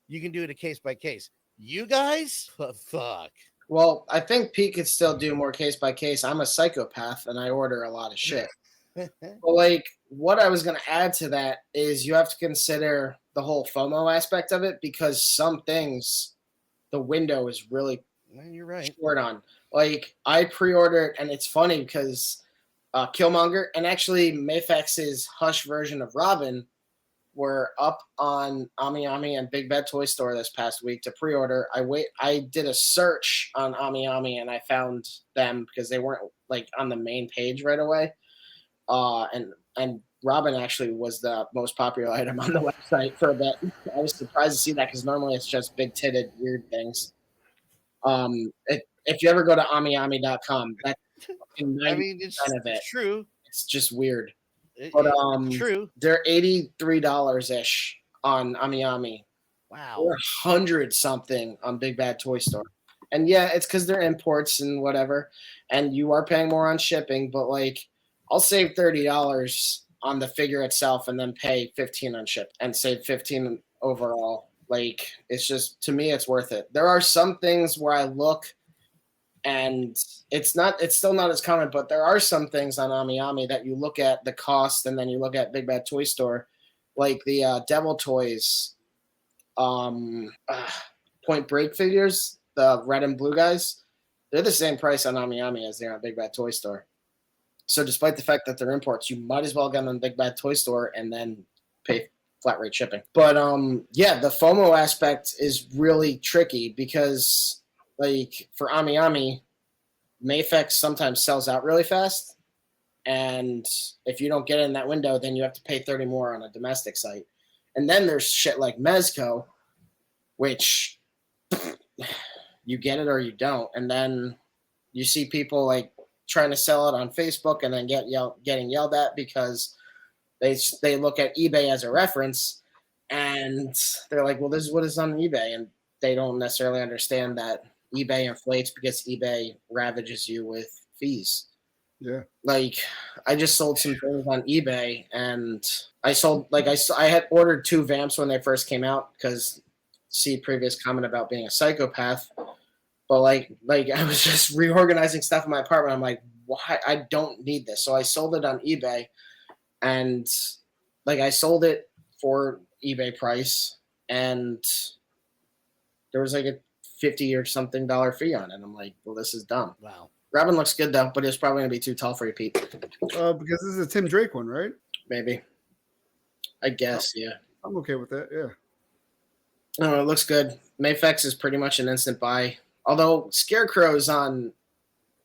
A: you can do it a case by case. You guys, fuck.
C: Well, I think Pete could still do more case by case. I'm a psychopath and I order a lot of shit. But like what I was going to add to that is you have to consider the whole FOMO aspect of it, because some things the window is really
A: you're right.
C: short on. Like I pre-ordered, and it's funny because Killmonger and actually Mafex's Hush version of Robin were up on AmiAmi and Big Bad Toy Store this past week to pre-order. I did a search on AmiAmi and I found them because they weren't like on the main page right away. And Robin actually was the most popular item on the website for a bit. I was surprised to see that because normally it's just big-titted weird things. If you ever go to AmiAmi.com, that's 90% of it.
A: True.
C: It's just weird.
A: But true.
C: They're $83-ish on AmiAmi.
A: Wow.
C: Or 100 something on Big Bad Toy Store. And yeah, it's because they're imports and whatever, and you are paying more on shipping. But like, I'll save $30 on the figure itself and then pay $15 on ship and save $15 overall. Like, it's just, to me, it's worth it. There are some things where I look and it's still not as common, but there are some things on AmiAmi that you look at the cost and then you look at Big Bad Toy Store, like the Devil Toys Point Break figures, the red and blue guys. They're the same price on AmiAmi as they're on Big Bad Toy Store. So despite the fact that they're imports, you might as well get them on Big Bad Toy Store and then pay flat rate shipping. But yeah, the FOMO aspect is really tricky because like for AmiAmi, Mafex sometimes sells out really fast. And if you don't get in that window, then you have to pay $30 more on a domestic site. And then there's shit like Mezco, which you get it or you don't. And then you see people like trying to sell it on Facebook and then getting yelled at because they look at eBay as a reference and they're like, well, this is what is on eBay. And they don't necessarily understand that eBay inflates because eBay ravages you with fees.
B: Yeah. Like
C: I just sold some things on eBay and I had ordered 2 vamps when they first came out because see previous comment about being a psychopath. But like I was just reorganizing stuff in my apartment. I'm like, why? I don't need this. So I sold it on eBay and like I sold it for eBay price, and there was like a $50 or something fee on it. I'm like, well, this is dumb.
A: Wow.
C: Robin looks good though, but it's probably gonna be too tall for you, Pete.
B: Because this is a Tim Drake one, right?
C: Maybe. I guess, yeah.
B: I'm okay with that. Yeah.
C: No, it looks good. Mafex is pretty much an instant buy. Although Scarecrow's on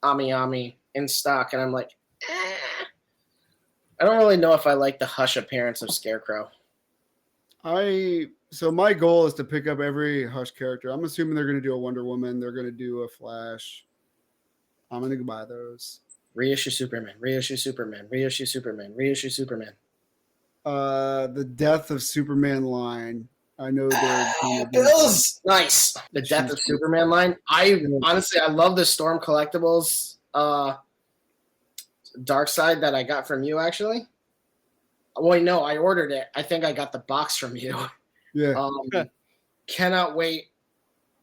C: Ami in stock, and I'm like, I don't really know if I like the hush appearance of Scarecrow.
B: So my goal is to pick up every Hush character. I'm assuming they're going to do a Wonder Woman. They're going to do a Flash. I'm going to buy those.
C: Reissue Superman. Reissue Superman. Reissue Superman. Reissue Superman.
B: The Death of Superman line. I know they're
C: Bills. Nice. The Death of Superman line. I love the Storm Collectibles Dark Side that I got from you, actually. Well, no, I ordered it. I think I got the box from you.
B: Yeah.
C: Cannot wait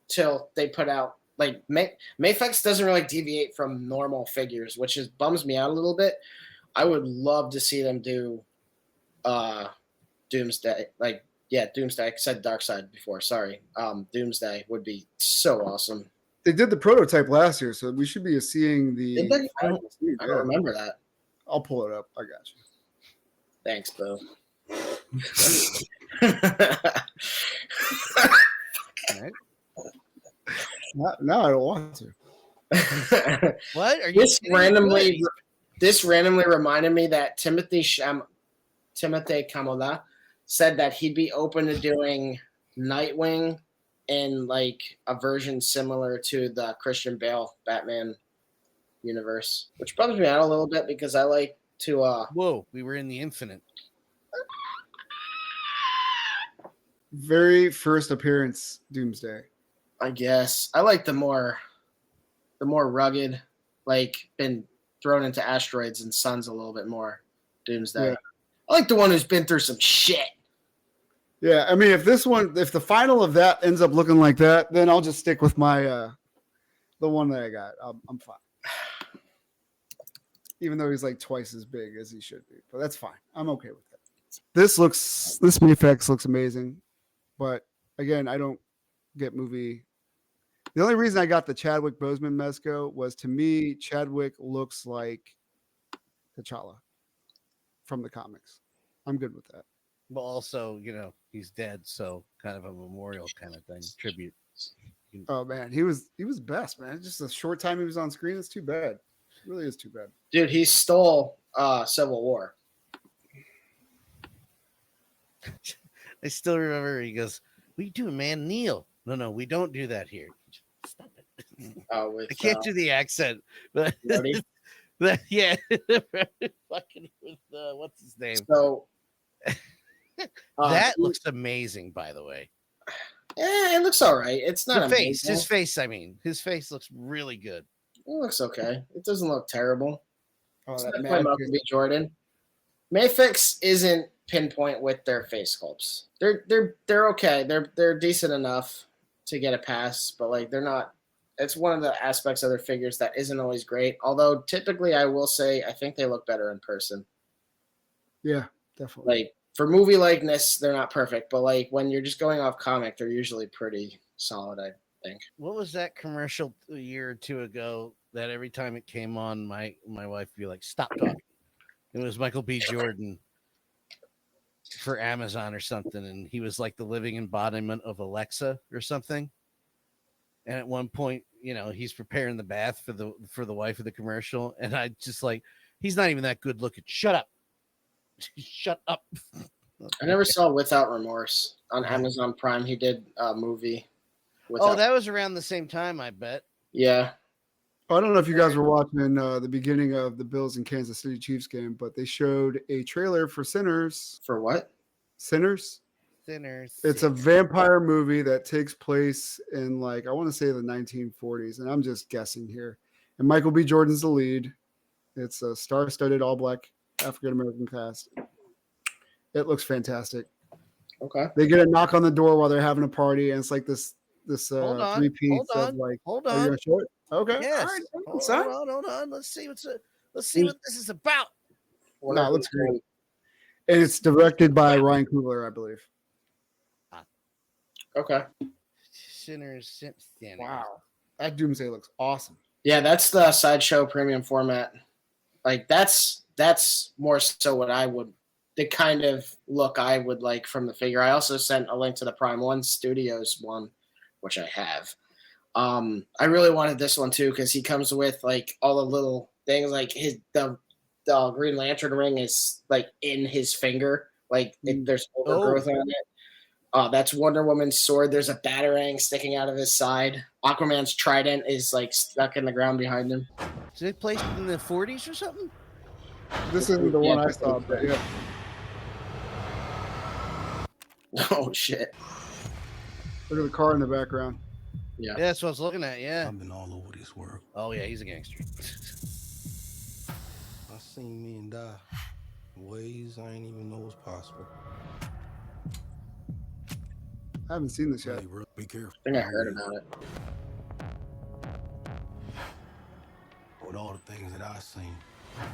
C: till they put out, like, Mafex doesn't really deviate from normal figures, which bums me out a little bit. I would love to see them do Doomsday. Doomsday. I said Dark Side before. Sorry. Doomsday would be so awesome.
B: They did the prototype last year, so we should be seeing the.
C: Did they? I don't remember that.
B: I'll pull it up. I got you.
C: Thanks, Boo.
B: Now I don't want to.
A: What are you?
C: This randomly reminded me that Timothée Chalamet said that he'd be open to doing Nightwing in like a version similar to the Christian Bale Batman universe, which bums me out a little bit because I like to.
A: Whoa, we were in the infinite.
B: Very first appearance, Doomsday.
C: I guess I like the more rugged, like been thrown into asteroids and suns a little bit more. Doomsday. Yeah. I like the one who's been through some shit.
B: Yeah, I mean, if the final of that ends up looking like that, then I'll just stick with my the one that I got. I'm fine. Even though he's like twice as big as he should be, but that's fine. I'm okay with that. This Mafex looks amazing, but again, I don't get movie. The only reason I got the Chadwick Boseman Mezco was, to me, Chadwick looks like T'Challa from the comics. I'm good with that.
A: Well, also, he's dead, so kind of a memorial kind of thing, tribute.
B: Oh man, he was best, man. Just a short time he was on screen. It's too bad. It really is too bad.
C: Dude, he stole Civil War.
A: I still remember he goes, "What are you doing, man? Kneel." No, we don't do that here. Stop it. I can't do the accent, but yeah, fucking with what's his name?
C: So
A: that looks amazing, by the way.
C: Yeah, it looks all right. It's not
A: his face. I mean, his face looks really good.
C: It looks okay. It doesn't look terrible.
B: Oh,
C: it's not quite Michael B. Jordan. Mafex isn't pinpoint with their face sculpts. They're okay. They're decent enough to get a pass, but like they're not. It's one of the aspects of their figures that isn't always great. Although typically, I will say I think they look better in person.
B: Yeah, definitely.
C: Like for movie likeness, they're not perfect, but like when you're just going off comic, they're usually pretty solid, I think.
A: What was that commercial a year or two ago that every time it came on, my wife would be like, "Stop talking." It was Michael B. Jordan for Amazon or something, and he was like the living embodiment of Alexa or something. And at one point, he's preparing the bath for the wife of the commercial, and I just like, he's not even that good looking. Shut up. Shut up.
C: I never saw Without Remorse on Amazon Prime. He did a movie.
A: That was around the same time, I bet.
C: Yeah.
B: I don't know if you guys were watching the beginning of the Bills and Kansas City Chiefs game, but they showed a trailer for Sinners.
C: For what?
B: Sinners. It's a vampire movie that takes place in I want to say the 1940s, and I'm just guessing here. And Michael B. Jordan's the lead. It's a star-studded all-black African-American cast. It looks fantastic.
C: Okay.
B: They get a knock on the door while they're having a party, and it's like this three-piece of
A: Hold on.
B: Are you gonna show it? Okay.
A: Yes.
B: All right.
A: Hold on. Let's see what this is about.
B: No, it looks great. And it's directed by Ryan Coogler, I believe.
C: Okay.
A: Sinners.
C: Wow.
B: That Doomsday looks awesome.
C: Yeah, that's the Sideshow premium format. Like that's more so what I would, the kind of look I would like from the figure. I also sent a link to the Prime One Studios one, which I have. I really wanted this one too because he comes with like all the little things, like the Green Lantern ring is like in his finger, like there's overgrowth on it. That's Wonder Woman's sword. There's a batarang sticking out of his side. Aquaman's trident is like stuck in the ground behind him.
A: Is it placed in the 40s or something?
B: This isn't the one I saw, but yeah.
C: Oh shit!
B: Look at the car in the background.
C: Yeah,
A: that's what I was looking at. Yeah,
D: I've been all over this world.
A: Oh yeah, he's a gangster.
D: I seen men die in ways I ain't even know was possible.
B: I haven't seen this yet.
D: Hey, bro, be careful.
C: I think I heard about it.
D: With all the things that I've seen.
A: I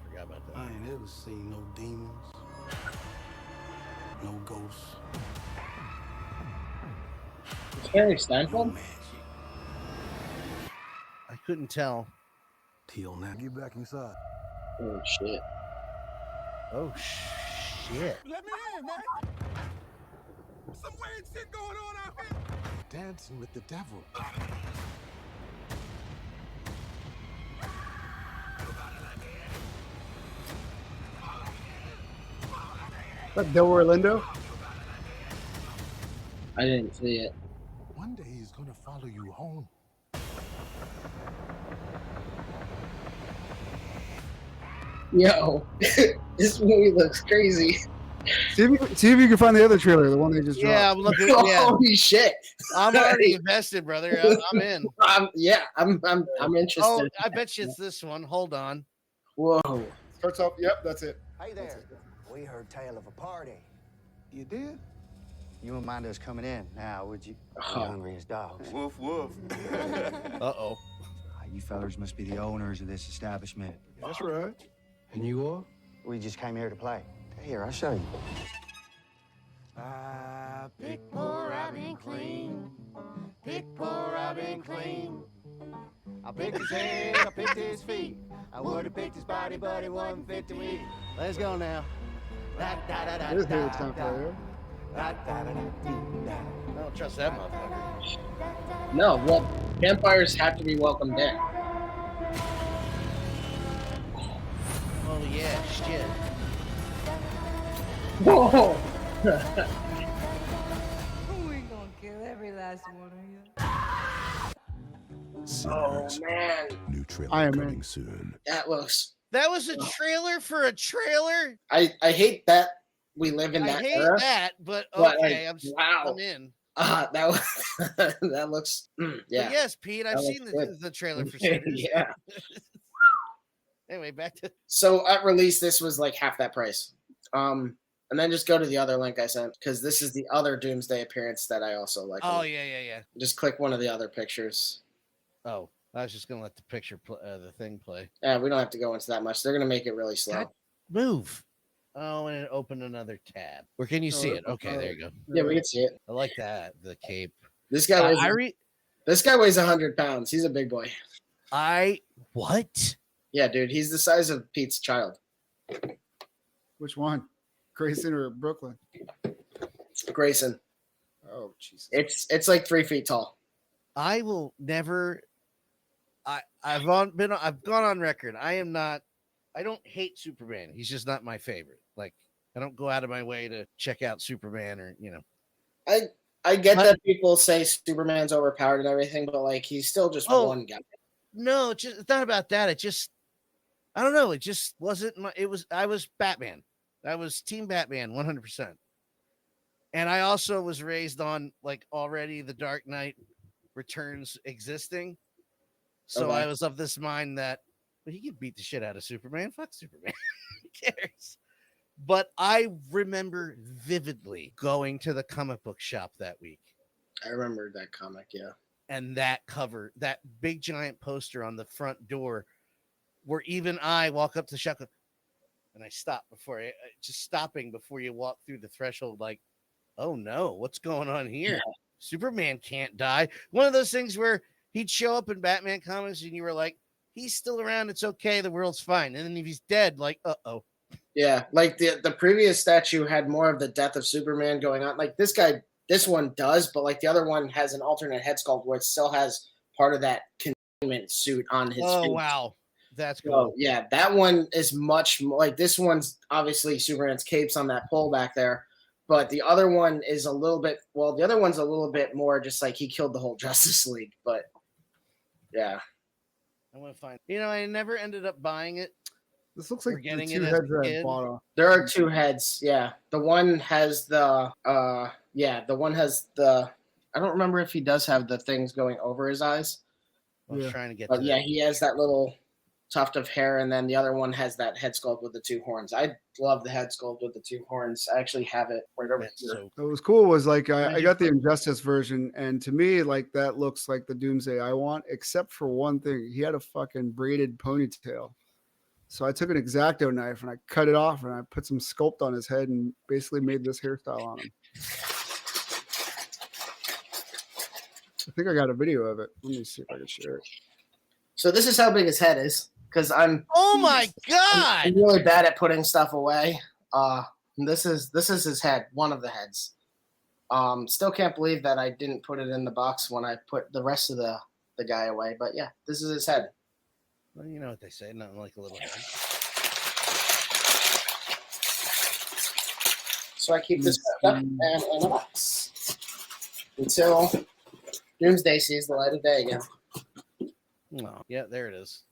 A: forgot about that.
D: I ain't ever seen no demons, no ghosts.
C: It's Harry
D: No
C: Steinfeld?
D: magic.
A: I couldn't tell.
D: Till now. Get back inside.
C: Oh shit!
A: Oh shit!
D: Let me in, man. Some weird shit going on out here. Dancing with the devil.
B: That Delroy Lindo?
C: I didn't see it.
D: One day he's gonna follow you home.
C: Yo, this movie looks crazy.
B: See if you can find the other trailer, the one they just
A: Yeah,
B: dropped.
A: I'm looking. Yeah,
C: Holy shit!
A: I'm already invested, brother. I'm in.
C: I'm interested.
A: Oh, I bet you it's this one. Hold on.
C: Whoa!
B: Starts off. Yep, that's it.
E: Hey there. We heard tale of a party.
D: You did?
E: You wouldn't mind us coming in now, would you?
C: Oh.
E: We're hungry as dogs.
D: Woof woof.
A: Uh-oh.
E: You fellers must be the owners of this establishment.
D: That's right. And you are?
E: We just came here to play. Here, I'll show you.
F: I picked poor Robin clean. Picked poor Robin clean. I picked his head, I picked his feet. I would have picked his body, but it wasn't fit to eat. Let's go now.
B: It is Haley Steinfeld,
A: I don't trust that motherfucker.
C: No, well, vampires have to be welcomed in.
A: Oh yeah, shit.
C: Whoa!
G: We gonna kill every last one of you.
C: Oh man,
H: New trailer
B: Iron Man.
H: coming soon.
C: that looks.
A: That was a trailer for a trailer.
C: I hate that we live in
A: I
C: that
A: hate
C: era.
A: that, but
C: But,
A: okay,
C: like, wow.
A: I'm in.
C: That was that looks.
A: But
C: Yeah.
A: yes, Pete, I've
C: That
A: seen
C: looks good.
A: the trailer for Sinners.
C: Yeah.
A: Anyway, back to
C: So at release, this was like half that price. And then just go to the other link I sent because this is the other Doomsday appearance that I also like.
A: oh yeah.
C: Just click one of the other pictures.
A: Oh, I was just gonna let the picture the thing play.
C: Yeah, we don't have to go into that much. They're gonna make it really slow.
A: God. Move. Oh, and it opened another tab. Or can you see it? Okay, there you go.
C: Yeah, we can see it.
A: I like that. The cape.
C: This guy weighs.
A: I
C: This guy weighs 100 pounds. He's a big boy.
A: what?
C: Yeah, dude. He's the size of Pete's child.
B: Which one? Grayson or Brooklyn?
C: Grayson.
B: Oh, Jesus.
C: It's like 3 feet tall.
A: I will never. I've gone on record. I don't hate Superman. He's just not my favorite. Like I don't go out of my way to check out Superman or
C: I get that people say Superman's overpowered and everything, but like he's still just one guy.
A: No, it's not about that. I don't know. It just wasn't I was Batman. I was Team Batman 100%. And I also was raised on like already the Dark Knight Returns existing. So
C: Okay.
A: I was of this mind that he could beat the shit out of Superman. Fuck Superman. Who cares? But I remember vividly going to the comic book shop that week.
C: I remember that comic, yeah.
A: And that cover, that big giant poster on the front door where even I walk up to the shotgun and I stop just stopping before you walk through the threshold, like, oh no, what's going on here?
C: Yeah.
A: Superman can't die. One of those things where he'd show up in Batman comics and you were like, he's still around, it's okay, the world's fine. And then if he's dead, like, uh-oh.
C: Yeah, like the previous statue had more of the death of Superman going on. Like this one does, but like the other one has an alternate head sculpt where it still has part of that containment suit on his face.
A: Oh, wow. That's cool.
C: So, yeah, that one is much more like this one's obviously Superman's cape's on that pole back there, but the other one is a little bit, the other one's a little bit more just like he killed the whole Justice League, but yeah.
A: I want to find, I never ended up buying it.
B: This looks like the
A: Getting
B: two
A: it as
B: heads
A: a
B: that I
A: kid.
B: bought off.
C: There are two heads, yeah. The one has the one has the, I don't remember if he does have the things going over his eyes.
A: I was trying to get
C: But
A: to
C: yeah,
A: that.
C: he has that little tuft of hair, and then the other one has that head sculpt with the two horns. I love the head sculpt with the two horns. I actually have it right over
A: That's
C: here.
A: so
B: What was cool was like I got the Injustice version, and to me, like that looks like the Doomsday I want, except for one thing. He had a fucking braided ponytail. So I took an X-Acto knife and I cut it off and I put some sculpt on his head and basically made this hairstyle on him. I think I got a video of it. Let me see if I can share it.
C: So this is how big his head is, because
A: Oh my God!
C: I'm really bad at putting stuff away. This is his head, one of the heads. Still can't believe that I didn't put it in the box when I put the rest of the guy away. But yeah, this is his head.
A: Well, you know what they say, nothing like a little head.
C: So I keep this up and in a box until Doomsday sees the light of day again.
A: Oh, yeah, there it is.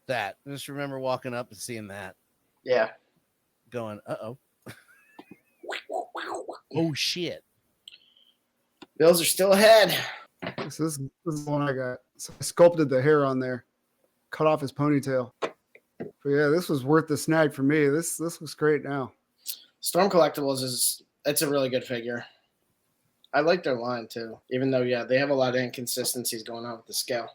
A: That. I just remember walking up and seeing that.
C: Yeah.
A: Going, uh-oh. Oh, shit.
C: Bills are still ahead.
B: This is the one I got. So I sculpted the hair on there, cut off his ponytail. But yeah, this was worth the snag for me. This looks great now.
C: Storm Collectibles it's a really good figure. I like their line too, even though they have a lot of inconsistencies going on with the scale.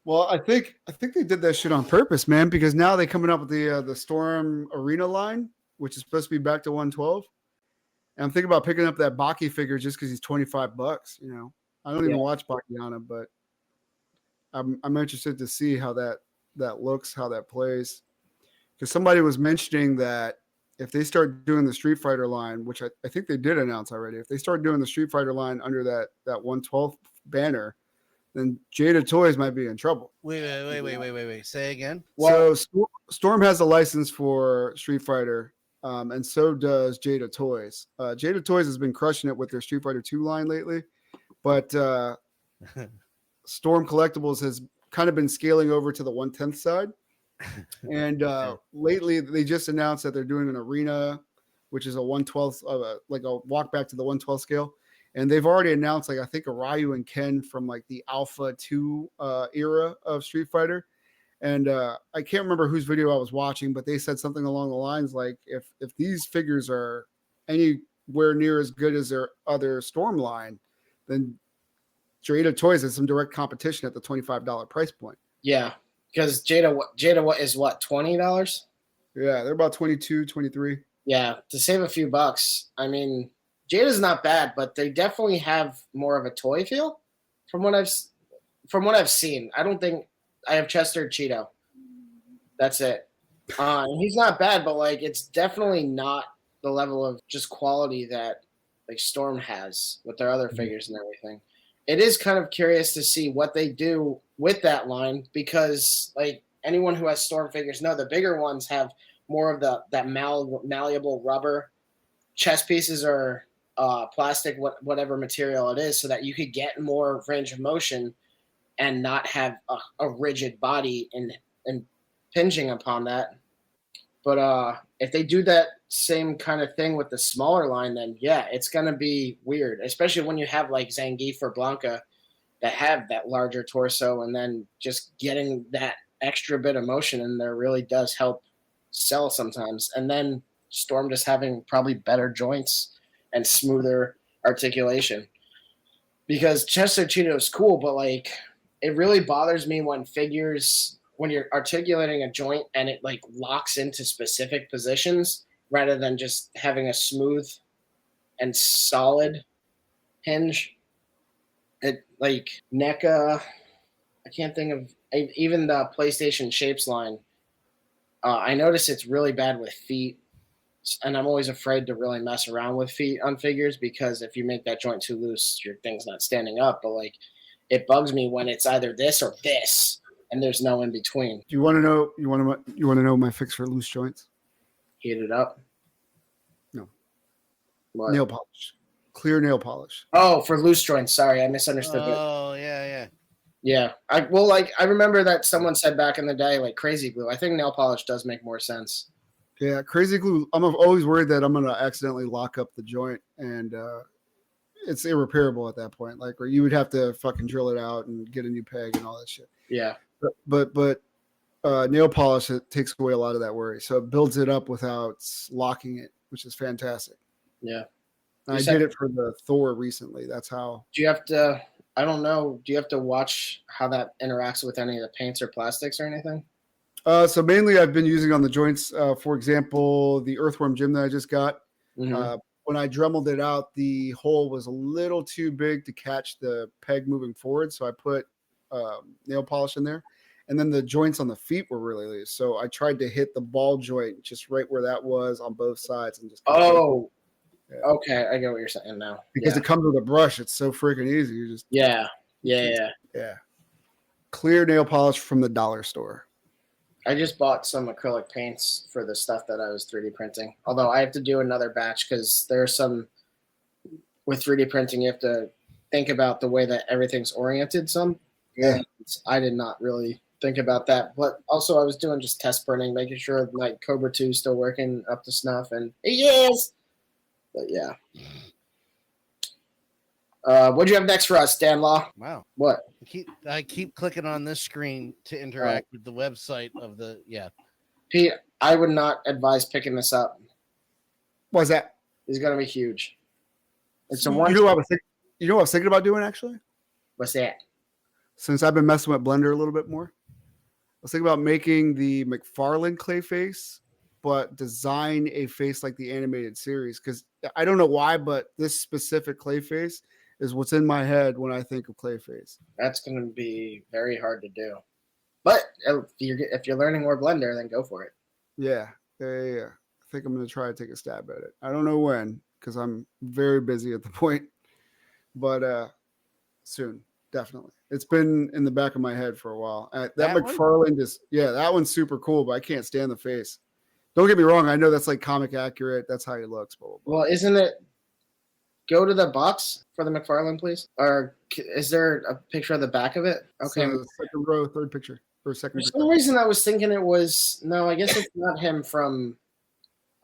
B: Well, I think they did that shit on purpose, man, because now they're coming up with the Storm Arena line, which is supposed to be back to 112. And I'm thinking about picking up that Baki figure just because he's $25. I don't even watch Bakiana, but I'm interested to see how that looks, how that plays. Because somebody was mentioning that if they start doing the Street Fighter line, which I think they did announce already, if they start doing the Street Fighter line under that 112 banner, then Jada Toys might be in trouble.
A: Wait. Say again.
B: So Storm has a license for Street Fighter, and so does Jada Toys. Jada Toys has been crushing it with their Street Fighter 2 line lately, but Storm Collectibles has kind of been scaling over to the 1/10th side. And lately they just announced that they're doing an arena, which is a 1/12th of like a walk back to the 1/12 scale. And they've already announced, like, I think Ryu and Ken from like the Alpha 2 era of Street Fighter. And I can't remember whose video I was watching, but they said something along the lines like, if these figures are anywhere near as good as their other Storm line, then Jada Toys has some direct competition at the $25 price point.
C: Yeah, because Jada is what, $20?
B: Yeah, they're about 22, 23.
C: Yeah, to save a few bucks. I mean, Jada's not bad, but they definitely have more of a toy feel from what I've seen. I don't think I have Chester Cheeto. That's it. He's not bad, but like it's definitely not the level of just quality that like Storm has with their other figures and everything. It is kind of curious to see what they do with that line because like anyone who has Storm figures know the bigger ones have more of that malleable rubber chest pieces or plastic, whatever material it is, so that you could get more range of motion and not have a rigid body and impinging upon that. But if they do that same kind of thing with the smaller line, then yeah, it's going to be weird, especially when you have like Zangief or Blanca that have that larger torso, and then just getting that extra bit of motion in there really does help sell sometimes. And then Storm just having probably better joints and smoother articulation. Because Chester Cheeto is cool, but like it really bothers me when figures when you're articulating a joint and it like locks into specific positions rather than just having a smooth and solid hinge. It like NECA, I can't think of even the PlayStation shapes line. I notice it's really bad with feet, and I'm always afraid to really mess around with feet on figures because if you make that joint too loose, your thing's not standing up. But like, it bugs me when it's either this or this, and there's no in between.
B: Do you want to know? You want to know my fix for loose joints?
C: Heat it up.
B: No.
C: What?
B: Nail polish. Clear nail polish.
C: Oh, for loose joints. Sorry, I misunderstood.
A: Oh, yeah.
C: Yeah. I remember that someone said back in the day, like crazy glue. I think nail polish does make more sense.
B: Yeah, crazy glue. I'm always worried that I'm going to accidentally lock up the joint and it's irreparable at that point. Like, or you would have to fucking drill it out and get a new peg and all that shit.
C: Yeah.
B: But nail polish, it takes away a lot of that worry. So it builds it up without locking it, which is fantastic.
C: Yeah.
B: I did it for the Thor recently. That's how.
C: Do you have to, I don't know, do you have to watch how that interacts with any of the paints or plastics or anything?
B: So mainly I've been using on the joints, for example, the earthworm gym that I just got.
C: Mm-hmm.
B: When I dremeled it out, the hole was a little too big to catch the peg moving forward. So I put nail polish in there. And then the joints on the feet were really loose. So I tried to hit the ball joint just right where that was on both sides. And just
C: Oh,
B: yeah.
C: Okay. I get what you're saying now.
B: Because it comes with a brush. It's so freaking easy. You just
C: Yeah.
B: Clear nail polish from the dollar store.
C: I just bought some acrylic paints for the stuff that I was 3D printing. Although I have to do another batch because there's some with 3D printing, you have to think about the way that everything's oriented some.
B: Yeah.
C: And I did not really think about that. But also I was doing just test printing, making sure like Cobra 2 is still working up to snuff, and it is. But yeah. What'd you have next for us, Dan Law?
A: Wow.
C: What?
A: I keep clicking on this screen to interact with the website of the
C: Pete, I would not advise picking this up.
B: What's that?
C: It's gonna be huge. It's a
B: You
C: one.
B: know what I was thinking about doing actually?
C: What's that?
B: Since I've been messing with Blender a little bit more, I was thinking about making the McFarlane clay face, but design a face like the animated series. Because I don't know why, but this specific clay face is what's in my head when I think of Clayface.
C: That's going to be very hard to do. But if you're learning more Blender, then go for it.
B: Yeah. I think I'm going to try to take a stab at it. I don't know when, because I'm very busy at the point. But soon, definitely. It's been in the back of my head for a while. That McFarlane that one's super cool, but I can't stand the face. Don't get me wrong. I know that's like comic accurate. That's how he looks. Blah, blah, blah.
C: Well, isn't it? Go to the box for the McFarlane, please. Or is there a picture of the back of it? Okay.
B: So second row, third picture. Or second
C: For
B: picture.
C: some reason, I was thinking it was... No, I guess it's not him from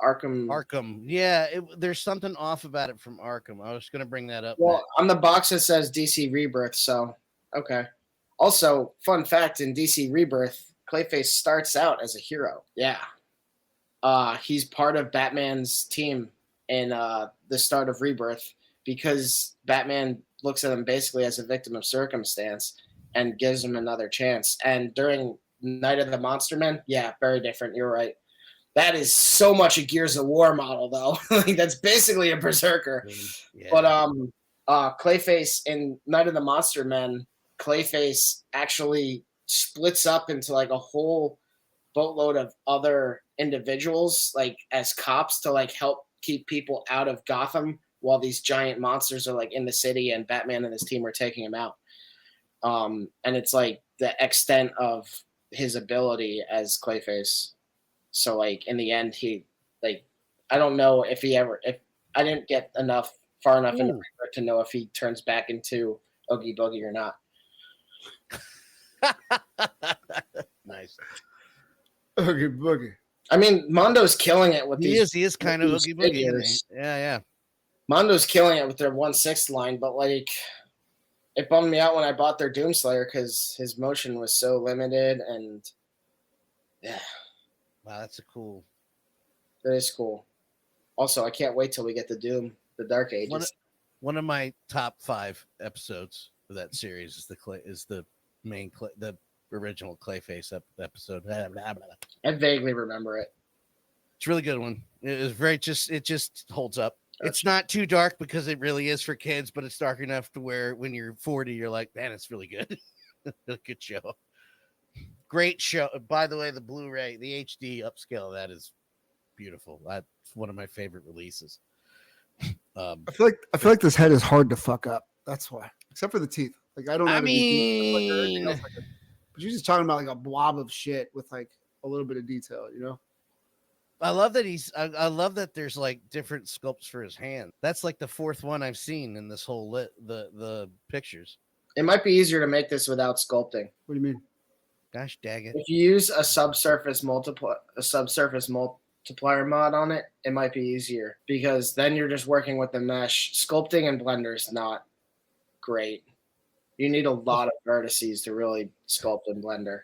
C: Arkham.
A: Arkham. Yeah, there's something off about it from Arkham. I was going to bring that up.
C: Well, on the box, it says DC Rebirth, so... Okay. Also, fun fact, in DC Rebirth, Clayface starts out as a hero. Yeah. He's part of Batman's team in the start of Rebirth because Batman looks at him basically as a victim of circumstance and gives him another chance. And during Night of the Monster Men, yeah, very different. You're right. That is so much a Gears of War model, though. Like that's basically a berserker.
A: Yeah.
C: But Clayface in Night of the Monster Men, Clayface actually splits up into like a whole boatload of other individuals, like as cops to like help keep people out of Gotham while these giant monsters are like in the city and Batman and his team are taking him out. And it's like the extent of his ability as Clayface. So like in the end, he like, I don't know if I didn't get far enough into it to know if he turns back into Oogie Boogie or not.
A: Nice.
B: Oogie Boogie.
C: I mean, Mondo's killing it with these.
A: He is kind of Oogie Boogie. Yeah.
C: Mondo's killing it with their 1/6 line, but like it bummed me out when I bought their Doomslayer because his motion was so limited, and yeah.
A: Wow, that's cool.
C: That is cool. Also, I can't wait till we get to Doom, the Dark Ages.
A: One of my top 5 episodes of that series is the original Clayface episode.
C: I vaguely remember it.
A: It's a really good one. It was very it just holds up. It's not too dark because it really is for kids, but it's dark enough to where when you're 40, you're like, man, it's really good. Good show. Great show. By the way, the Blu-ray, the HD upscale, that is beautiful. That's one of my favorite releases.
B: I feel like this head is hard to fuck up. That's why, except for the teeth. Like I don't. Have
A: mean,
B: but you're just talking about like a blob of shit with like a little bit of detail, you know.
A: I love that I love that there's like different sculpts for his hand. That's like the fourth one I've seen in this whole the pictures.
C: It might be easier to make this without sculpting.
B: What do you mean?
A: Gosh dang it!
C: If you use a subsurface multiplier mod on it, it might be easier because then you're just working with the mesh. Sculpting in Blender is not great. You need a lot of vertices to really sculpt in Blender.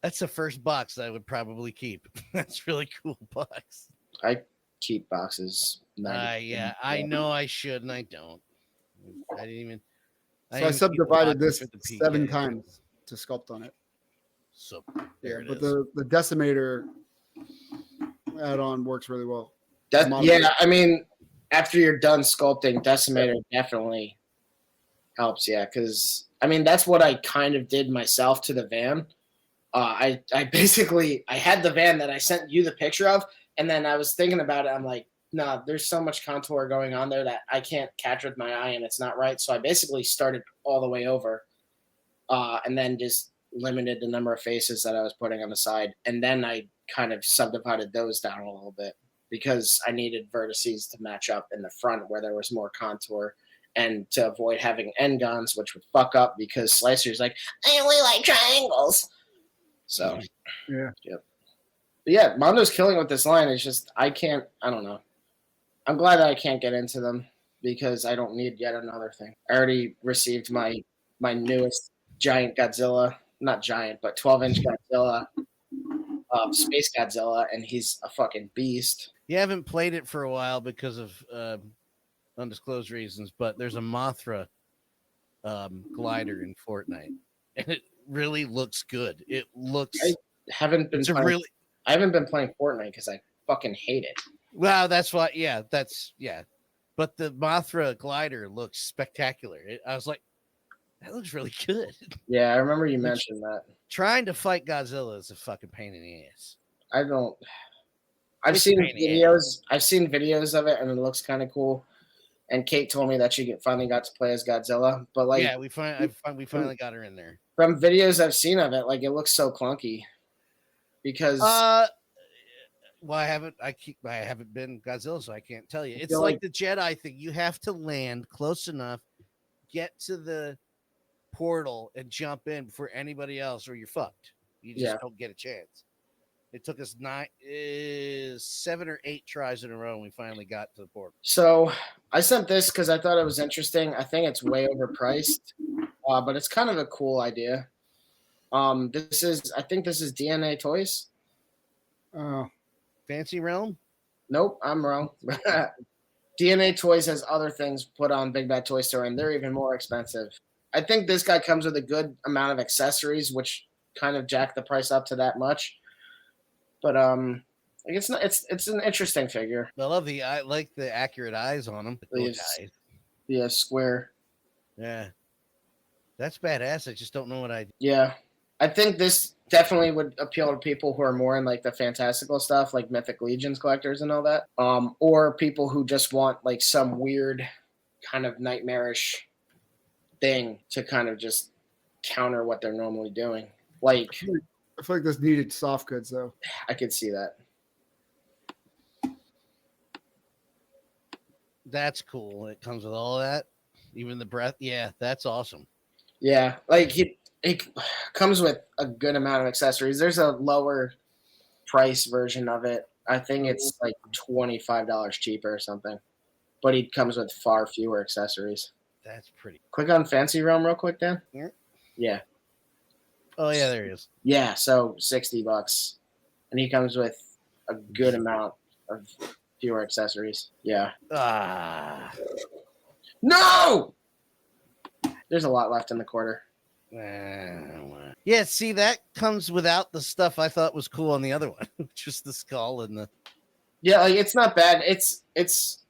A: That's the first box I would probably keep. That's really cool box.
C: I keep boxes.
A: Yeah, I know I should, and I don't. I didn't even.
B: So I subdivided this 7 times to sculpt on it.
A: So
B: yeah, but the decimator add-on works really well.
C: Yeah, I mean, after you're done sculpting, decimator definitely helps. Yeah, because I mean that's what I kind of did myself to the van. I basically had the van that I sent you the picture of, and then I was thinking about it. I'm like, no, there's so much contour going on there that I can't catch with my eye, and it's not right. So I basically started all the way over, and then just limited the number of faces that I was putting on the side, and then I kind of subdivided those down a little bit because I needed vertices to match up in the front where there was more contour. And to avoid having end guns, which would fuck up because Slicer's like, I only like triangles. So,
B: yeah.
C: But yeah, Mondo's killing with this line. It's just, I don't know. I'm glad that I can't get into them because I don't need yet another thing. I already received my newest giant Godzilla, not giant, but 12-inch Godzilla, Space Godzilla, and he's a fucking beast.
A: You haven't played it for a while because of undisclosed reasons, but there's a Mothra glider in Fortnite, and it really looks good. It looks.
C: I haven't been playing Fortnite because I fucking hate it.
A: Well, that's why. Yeah, But the Mothra glider looks spectacular. I was like, that looks really good.
C: Yeah, I remember you mentioned that.
A: Trying to fight Godzilla is a fucking pain in the ass.
C: I've seen videos of it, and it looks kind of cool. And Kate told me that she finally got to play as Godzilla, but like,
A: yeah, we finally got her in there.
C: From videos I've seen of it, like it looks so clunky. Because
A: well, I haven't been Godzilla, so I can't tell you. It's like the Jedi thing. You have to land close enough, get to the portal, and jump in before anybody else, or you're fucked. You just don't get a chance. It took us 7 or 8 tries in a row, and we finally got to the portal. So
C: I sent this because I thought it was interesting. I think it's way overpriced, but it's kind of a cool idea. I think this is DNA Toys.
A: Fancy Realm?
C: Nope, I'm wrong. DNA Toys has other things put on Big Bad Toy Store, and they're even more expensive. I think this guy comes with a good amount of accessories, which kind of jack the price up to that much. But it's an interesting figure.
A: I like the accurate eyes on him.
C: Yeah, square.
A: Yeah, that's badass. I just don't know what I.
C: Yeah, I think this definitely would appeal to people who are more in like the fantastical stuff, like Mythic Legions collectors and all that, or people who just want like some weird kind of nightmarish thing to kind of just counter what they're normally doing. Like,
B: I feel like this needed soft goods though.
C: I could see that.
A: That's cool. It comes with all that, even the breath. Yeah, that's awesome.
C: Yeah, like it comes with a good amount of accessories. There's a lower price version of it. I think it's like $25 cheaper or something, but he comes with far fewer accessories.
A: That's pretty.
C: Click on Fancy Realm real quick, Dan. Yeah.
A: Oh yeah, there he is.
C: Yeah, so $60, and he comes with a good amount of fewer accessories. Yeah. No! There's a lot left in the quarter.
A: Yeah, see, that comes without the stuff I thought was cool on the other one. Just the skull and the...
C: Yeah, like it's not bad. It's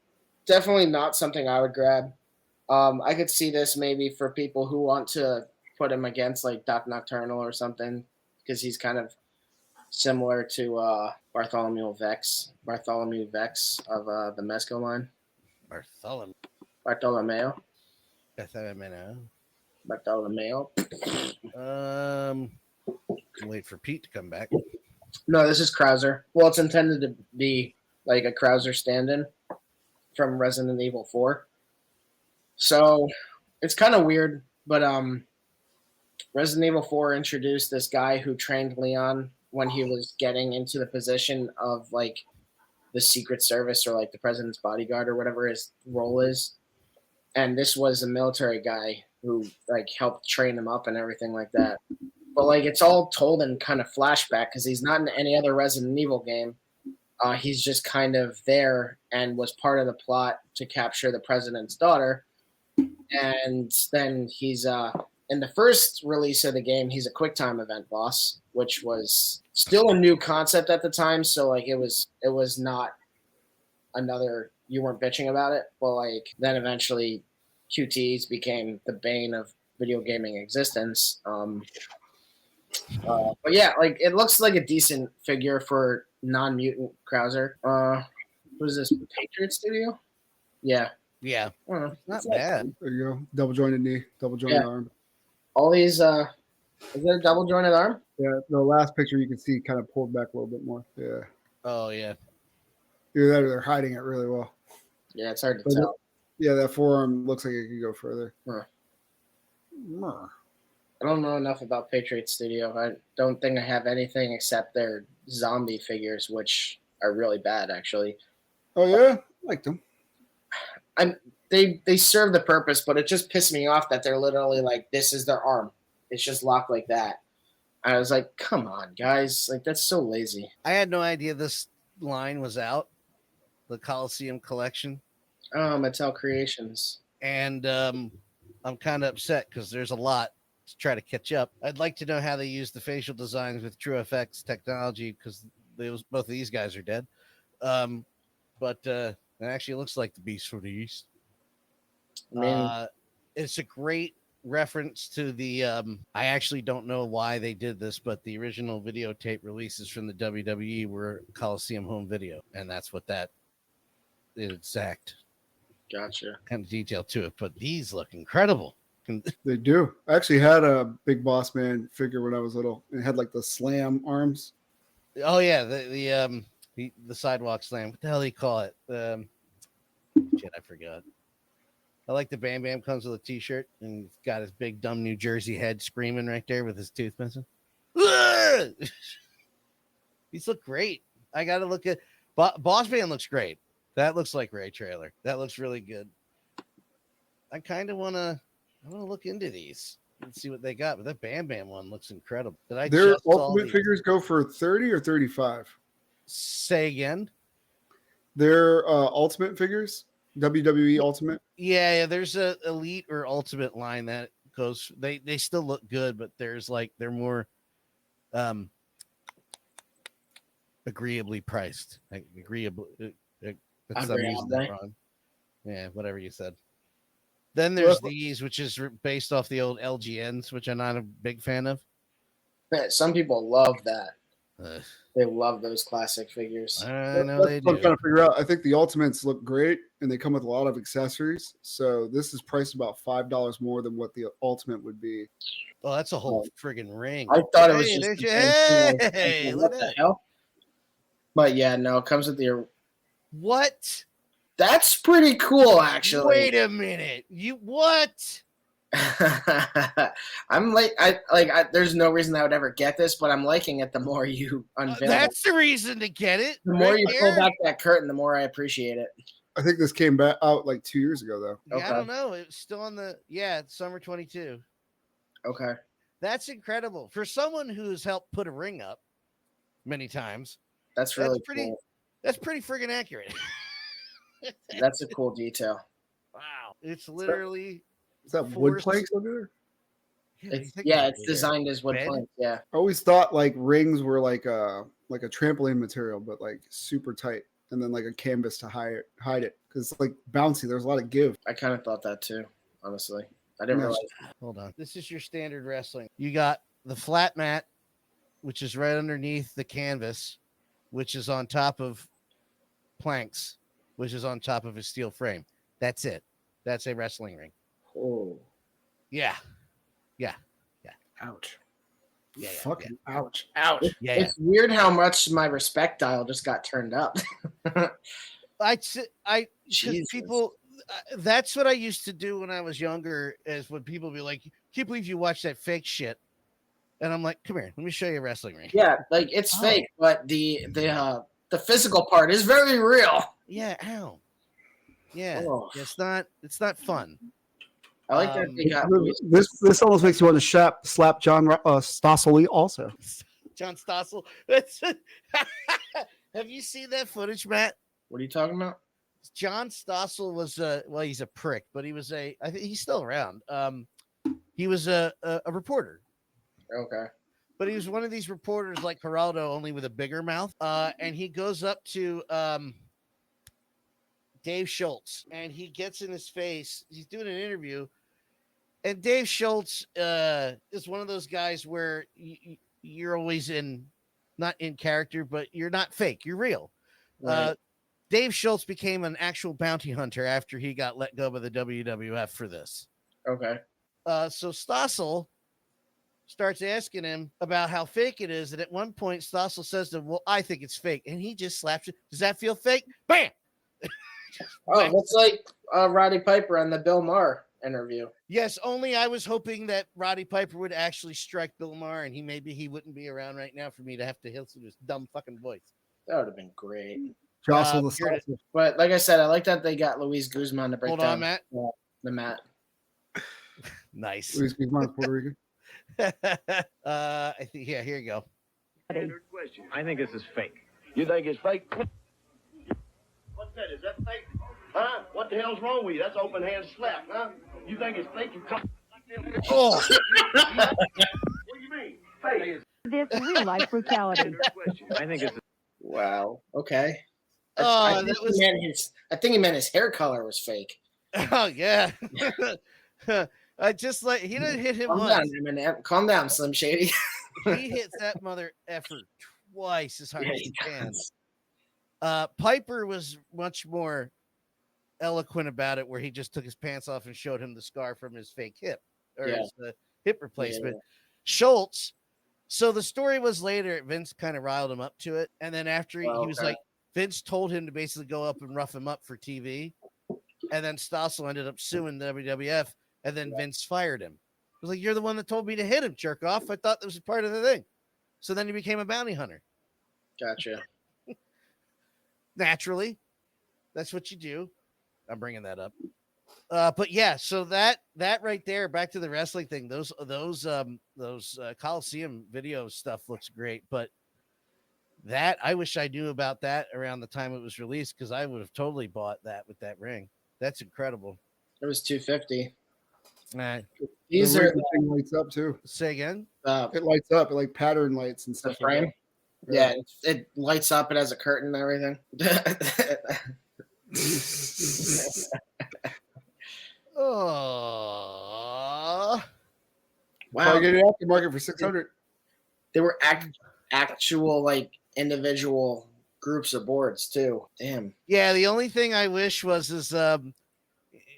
C: definitely not something I would grab. I could see this maybe for people who want to put him against like Doc Nocturnal or something, because he's kind of similar to Bartholomew Vex of the Mezco line. Bartolomeo.
A: Wait for Pete to come back.
C: No, this is Krauser. Well, it's intended to be like a Krauser stand-in from Resident Evil 4. So it's kind of weird, but Resident Evil 4 introduced this guy who trained Leon when he was getting into the position of like the Secret Service or like the president's bodyguard or whatever his role is. And this was a military guy who like helped train him up and everything like that. But like it's all told in kind of flashback because he's not in any other Resident Evil game. He's just kind of there and was part of the plot to capture the president's daughter. And then he's in the first release of the game, he's a QuickTime event boss, which was still a new concept at the time. So like it was not another, you weren't bitching about it, but like then eventually QTEs became the bane of video gaming existence. But yeah, like it looks like a decent figure for non-mutant Krauser. What is this, Patriot Studio? Yeah.
A: Yeah. Not bad.
B: There you go. Double jointed knee, double jointed arm.
C: All these, is there a double jointed arm?
B: Yeah, the last picture you can see kind of pulled back a little bit more. Yeah.
A: Oh, yeah.
B: Either that or they're hiding it really well.
C: Yeah, it's hard to tell.
B: Yeah, that forearm looks like it could go further.
C: I don't know enough about Patriot Studio. I don't think I have anything except their zombie figures, which are really bad, actually.
B: Oh, yeah? I like them.
C: They serve the purpose, but it just pissed me off that they're literally like, this is their arm. It's just locked like that. I was like, come on, guys. Like, that's so lazy.
A: I had no idea this line was out, the Coliseum collection.
C: Oh, Mattel Creations.
A: And I'm kind of upset because there's a lot to try to catch up. I'd like to know how they use the facial designs with TrueFX technology because both of these guys are dead. But it actually looks like the Beast from the East. It's a great reference to the I actually don't know why they did this, but the original videotape releases from the WWE were Coliseum home video, and that's what that exact
C: Gotcha.
A: kind of detail to it. But these look incredible.
B: They do. I actually had a Big Boss Man figure when I was little. It had like the slam arms.
A: Oh yeah, the sidewalk slam. What the hell do you call it? Shit, I forgot. I like the Bam Bam comes with a t-shirt and he's got his big dumb New Jersey head screaming right there with his tooth missing. These look great. I gotta look at Boss Man looks great. That looks like Ray Trailer. That looks really good. I kind of wanna look into these and see what they got. But that Bam Bam one looks incredible.
B: Their ultimate figures go for 30 or 35.
A: Say again.
B: Their ultimate figures, WWE Ultimate.
A: Yeah, there's a elite or ultimate line that goes. They still look good, but there's like they're more agreeably priced. Like, agreeably. I'm using that wrong. Yeah, whatever you said. Then there's these, which is based off the old LGNs, which I'm not a big fan of.
C: Man, some people love that. They love those classic figures.
A: I know they do.
B: I'm trying to figure out. I think the Ultimates look great, and they come with a lot of accessories. So this is priced about $5 more than what the Ultimate would be.
A: Oh, that's a whole friggin' ring.
C: I thought it was just
A: hey,
C: what the hell? But yeah, no, it comes with the
A: what?
C: That's pretty cool, actually.
A: Wait a minute. You what?
C: I'm like, there's no reason I would ever get this, but I'm liking it the more you unveil
A: that's the reason to get it.
C: The more you pull back that curtain, the more I appreciate it.
B: I think this came back out like 2 years ago, though.
A: Yeah, okay. I don't know. It's still on it's summer 22.
C: Okay.
A: That's incredible. For someone who's helped put a ring up many times,
C: that's really pretty
A: cool. That's pretty friggin' accurate.
C: That's a cool detail.
A: Wow. It's literally...
B: Is that wood planks over there?
C: It's designed as wood
A: Bed?
C: planks. Yeah.
B: I always thought like rings were like a trampoline material, but like super tight, and then like a canvas to hide it because it's like bouncy. There's a lot of give.
C: I kind of thought that too, honestly. I didn't
B: No.
C: realize.
A: Hold on. This is your standard wrestling. You got the flat mat, which is right underneath the canvas, which is on top of planks, which is on top of a steel frame. That's it. That's a wrestling ring.
C: Oh,
A: Yeah.
C: ouch.
A: Yeah.
B: Fucking ouch.
C: Ouch.
A: Yeah.
C: It's weird how much my respect dial just got turned up.
A: Because
C: Jesus.
A: people, that's what I used to do when I was younger, is when people be like, can't believe you watch that fake shit. And I'm like, come here, let me show you a wrestling ring.
C: Yeah, like it's fake, but the physical part is very real.
A: Yeah, ow. Yeah,
C: Oh.
A: it's not fun.
C: I like that they got
B: This almost makes you want to slap John Stossel also.
A: John Stossel. Have you seen that footage, Matt?
C: What are you talking about?
A: John Stossel was he's a prick, but I think he's still around. He was a reporter.
C: Okay.
A: But he was one of these reporters like Geraldo, only with a bigger mouth. And he goes up to Dave Schultz, and he gets in his face. He's doing an interview, and Dave Schultz is one of those guys where you're always not in character, but you're not fake. You're real.
C: Right.
A: Dave Schultz became an actual bounty hunter after he got let go by the WWF for this.
C: Okay.
A: So Stossel starts asking him about how fake it is. And at one point, Stossel says to him, well, I think it's fake. And he just slaps it. Does that feel fake? Bam!
C: Oh, that's like Roddy Piper on the Bill Maher interview.
A: Yes, only I was hoping that Roddy Piper would actually strike Bill Maher, and he wouldn't be around right now for me to have to listen to his dumb fucking voice.
C: That would have been great.
B: Jostle the
A: here it
B: Stossel.
C: But like I said, I like that they got Luis Guzman to break
A: Hold
C: down
A: on, Matt.
C: the mat.
A: Nice.
B: Luis Guzman, Puerto Rican.
A: I think, yeah, here you go.
H: I think this is fake.
I: You think it's fake? What's that? Is that fake? Huh? What the hell's wrong with you? That's open hand slap, huh? You think it's fake? You come.
A: Oh,
I: What do you mean? Fake.
J: This real-life brutality.
H: I think it's
C: Wow. Okay.
A: Oh,
C: I think he meant his hair color was fake.
A: oh yeah. I just like he didn't hit him
C: Calm
A: once.
C: down, Eminem. Calm down, Slim Shady.
A: He hits that mother effer twice as hard
C: Yeah,
A: as
C: he
A: he can.
C: does.
A: Piper was much more eloquent about it, where he just took his pants off and showed him the scar from his fake hip or
C: Yeah.
A: his hip replacement.
C: Yeah.
A: Schultz. So the story was later, Vince kind of riled him up to it. And then after he was
C: Okay.
A: like, Vince told him to basically go up and rough him up for TV. And then Stossel ended up suing the WWF. And then Vince fired him. It was like, you're the one that told me to hit him, jerk off. I thought that was a part of the thing. So then he became a bounty hunter.
C: Gotcha.
A: Naturally. That's what you do. I'm bringing that up. But yeah, so that right there, back to the wrestling thing, those Coliseum video stuff looks great, but that I wish I knew about that around the time it was released, because I would have totally bought that with that ring. That's incredible.
C: It was $250.
B: These
C: These are
B: thing lights up too.
A: Say again.
B: It lights up. It like pattern lights and
C: the
B: stuff.
C: frame.
B: Like
C: Yeah, it lights up. It has a curtain and everything.
A: Oh,
B: Wow.
C: Wow,
B: Get it aftermarket for 600.
C: they were actual like individual groups of boards too. Damn.
A: yeah. The only thing I wish was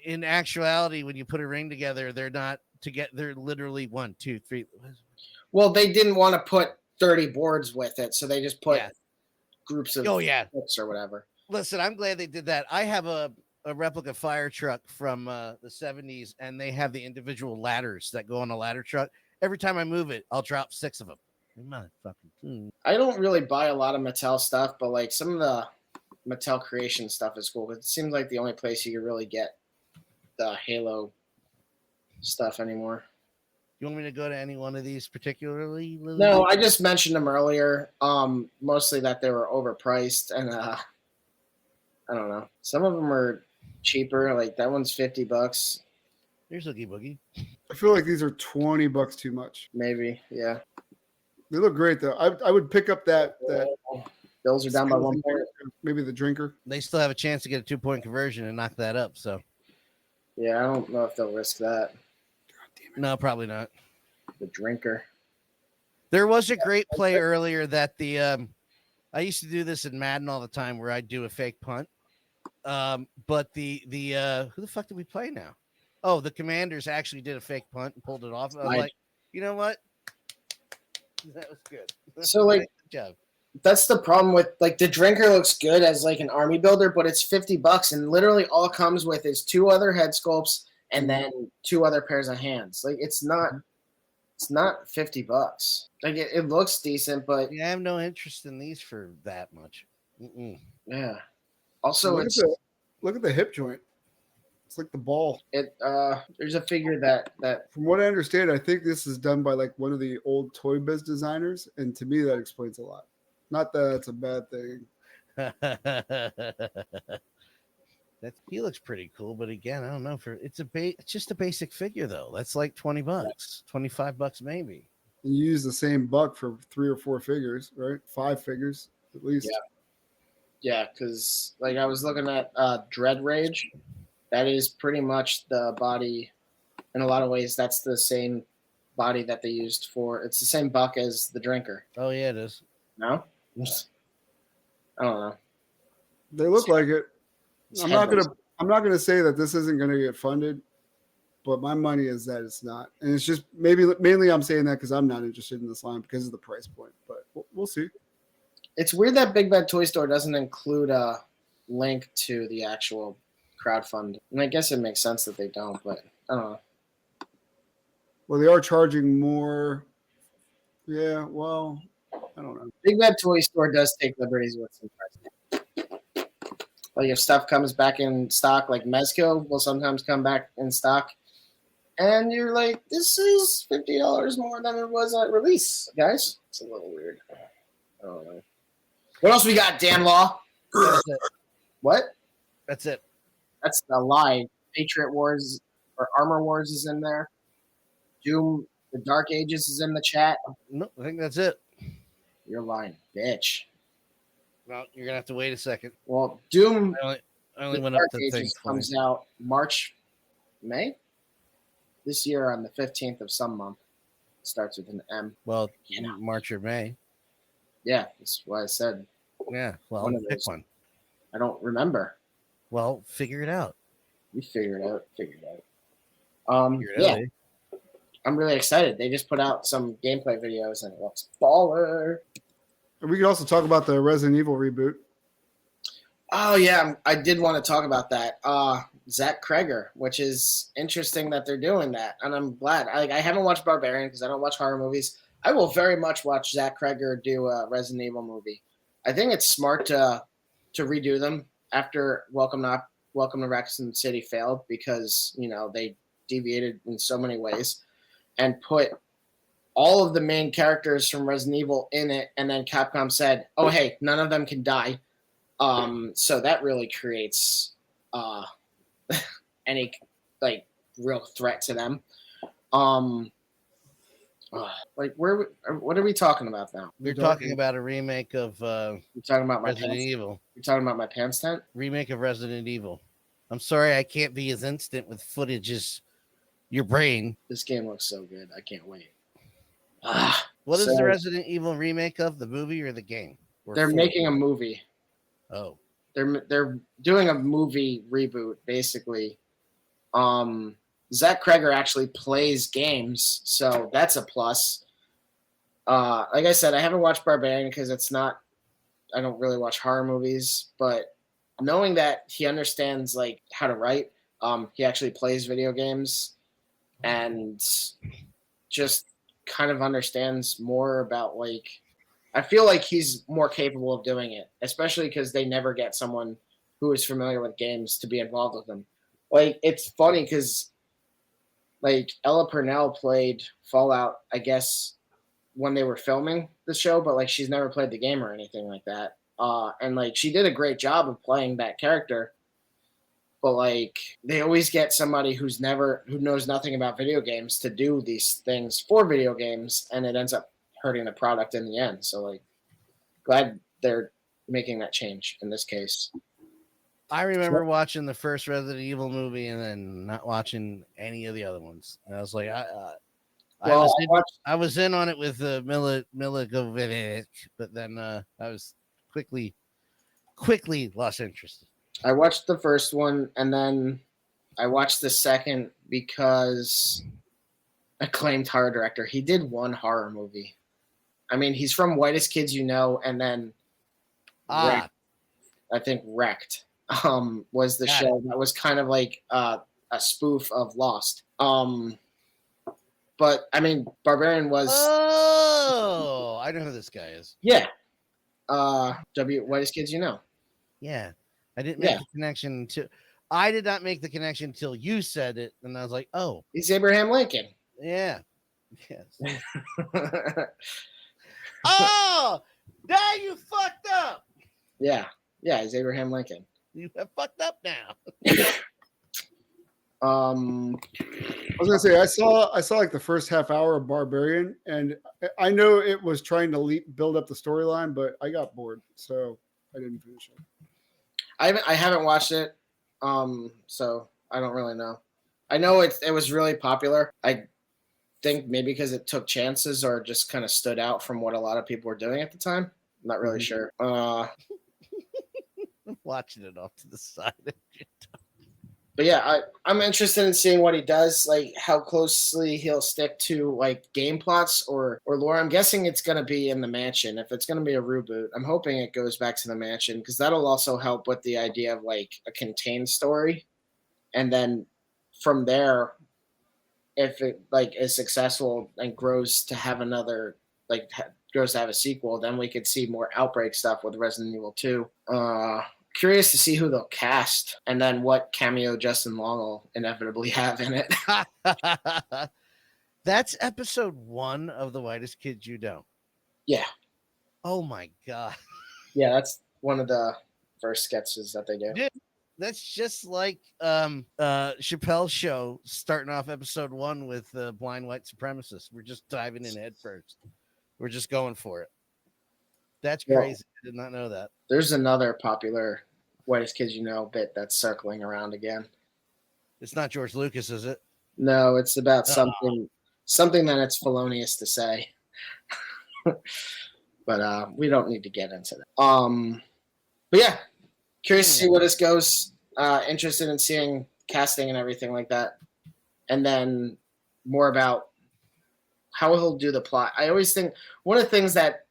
A: in actuality, when you put a ring together, they're not together. They're literally 1, 2, 3.
C: Well, they didn't want to put 30 boards with it, so they just put
A: Yeah.
C: groups of
A: Oh yeah.
C: books or whatever.
A: Listen, I'm glad they did that. I have a replica fire truck from the 70s, and they have the individual ladders that go on a ladder truck. Every time I move it, I'll drop 6 of them. Motherfucking.
C: I don't really buy a lot of Mattel stuff, but like some of the Mattel creation stuff is cool. It seems like the only place you can really get the Halo stuff anymore.
A: You want me to go to any one of these particularly, Lily?
C: No, I just mentioned them earlier. Mostly that they were overpriced, and I don't know. Some of them are cheaper. Like that one's $50.
A: Here's Oogie Boogie.
B: I feel like these are $20 too much.
C: Maybe, yeah.
B: They look great though. I would pick up that.
C: Bills are down by 1 point.
B: Maybe the drinker.
A: They still have a chance to get a 2-point conversion and knock that up. So
C: Yeah, I don't know if they'll risk that.
A: no, probably not.
C: The drinker.
A: There was a great play earlier that the I used to do this in Madden all the time where I'd do a fake punt. But the who the fuck did we play now? Oh, the Commanders actually did a fake punt and pulled it off. I was like, you know what? That was good.
C: So like,
A: good job.
C: That's the problem with like the drinker looks good as like an army builder, but it's $50 and literally all it comes with is 2 other head sculpts and then 2 other pairs of hands. Like it's not $50. Like it looks decent, but
A: yeah, I have no interest in these for that much. Mm-mm.
C: Yeah. Also,
B: look at the hip joint. It's like the ball.
C: There's a figure that
B: from what I understand, I think this is done by like one of the old Toy Biz designers, and to me that explains a lot. Not that it's a bad thing.
A: He looks pretty cool, but again, I don't know it's just a basic figure though. That's like $20, $25 maybe.
B: And you use the same buck for 3 or 4 figures, right? 5 figures at least.
C: Yeah, because like I was looking at Dread Rage. That is pretty much the body. In a lot of ways, that's the same body that they used for. It's the same buck as the drinker.
A: Oh yeah, it is.
C: No, I don't know.
B: They look like it. I'm not gonna say that this isn't gonna get funded, but my money is that it's not, and it's just mainly I'm saying that because I'm not interested in this line because of the price point. But we'll see.
C: It's weird that Big Bad Toy Store doesn't include a link to the actual crowdfund, and I guess it makes sense that they don't, but I don't know.
B: Well, they are charging more. Yeah, well, I don't know.
C: Big Bad Toy Store does take liberties with some prices. Like if stuff comes back in stock, like Mezco will sometimes come back in stock, and you're like, this is $50 more than it was at release, guys. It's a little weird. I don't know. What else we got, Dan Law? What?
A: That's it.
C: That's a lie. Patriot Wars or Armor Wars is in there. Doom, the Dark Ages is in the chat.
A: No, I think that's it.
C: You're lying, bitch.
A: Well, you're gonna have to wait a second.
C: Well, Doom.
A: I only went
C: Dark
A: up to
C: Ages comes out May this year on the 15th of some month. It starts with an M.
A: Well, March or May.
C: Yeah, that's what I said.
A: Yeah, well, pick one.
C: I don't remember.
A: Well, figure it out.
C: You figure it out. Yeah. I'm really excited. They just put out some gameplay videos and it looks baller.
B: We could also talk about the Resident Evil reboot.
C: Oh yeah, I did want to talk about that. Zach Kreger, which is interesting that they're doing that, and I'm glad. I haven't watched Barbarian because I don't watch horror movies. I will very much watch Zach Kreger do a Resident Evil movie. I think it's smart to redo them after Welcome to Raccoon City failed because they deviated in so many ways, and put all of the main characters from Resident Evil in it, and then Capcom said, "Oh hey, none of them can die." So that really creates any like real threat to them. What are we talking about now?
A: We're talking about a remake of
C: You're talking about my
A: Resident Evil.
C: You're talking about my pants tent?
A: Remake of Resident Evil. I'm sorry I can't be as instant with footage as your brain.
C: This game looks so good. I can't wait.
A: What is the Resident Evil remake of? The movie or the game?
C: They're making a movie.
A: Oh.
C: They're doing a movie reboot, basically. Zach Kreger actually plays games, so that's a plus. Like I said, I haven't watched Barbarian because I don't really watch horror movies, but knowing that he understands like how to write, he actually plays video games and just kind of understands more about like, I feel like he's more capable of doing it, especially because they never get someone who is familiar with games to be involved with them. Like, it's funny because like Ella Purnell played Fallout, I guess, when they were filming the show, but like she's never played the game or anything like that. And like she did a great job of playing that character. but like they always get somebody who knows nothing about video games to do these things for video games, and it ends up hurting the product in the end. So like, glad they're making that change in this case.
A: I remember watching the first Resident Evil movie and then not watching any of the other ones. And I was like, I was in on it with Mila Jovovich, but then I was quickly lost interest.
C: I watched the first one, and then I watched the second because acclaimed horror director. He did one horror movie. I mean, he's from Whitest Kids You Know, and then I think Wrecked was the show that was kind of like a spoof of Lost. But I mean, Barbarian was.
A: Oh, I know who this guy is.
C: Yeah. Whitest Kids You Know.
A: Yeah. I didn't make the connection to. I did not make the connection until you said it, and I was like, "Oh,
C: he's Abraham Lincoln."
A: Yeah. Yes. Oh, now you fucked up.
C: Yeah, he's Abraham Lincoln.
A: You have fucked up now.
B: I was gonna say I saw like the first half hour of Barbarian, and I know it was trying to build up the storyline, but I got bored, so I didn't finish it.
C: I haven't watched it, so I don't really know. I know it was really popular. I think maybe because it took chances or just kind of stood out from what a lot of people were doing at the time. I'm not really sure.
A: I'm watching it off to the side.
C: But yeah, I'm interested in seeing what he does, like how closely he'll stick to like game plots or lore. I'm guessing it's going to be in the mansion. If it's going to be a reboot, I'm hoping it goes back to the mansion because that'll also help with the idea of like a contained story. And then from there, if it like is successful and grows to have another, like grows to have a sequel, then we could see more Outbreak stuff with Resident Evil 2. Curious to see who they'll cast and then what cameo Justin Long will inevitably have in it.
A: That's episode 1 of The Whitest Kids You Know.
C: Yeah.
A: Oh my God.
C: Yeah, that's one of the first sketches that they do.
A: Dude, that's just like Chappelle's show starting off episode 1 with blind white supremacists. We're just diving in head first. We're just going for it. That's crazy. I did not know that.
C: There's another popular Whitest Kids You Know bit that's circling around again.
A: It's not George Lucas, is it?
C: No, it's about something that it's felonious to say. But we don't need to get into that. But yeah, curious to see where this goes. Interested in seeing casting and everything like that. And then more about how he'll do the plot. I always think one of the things that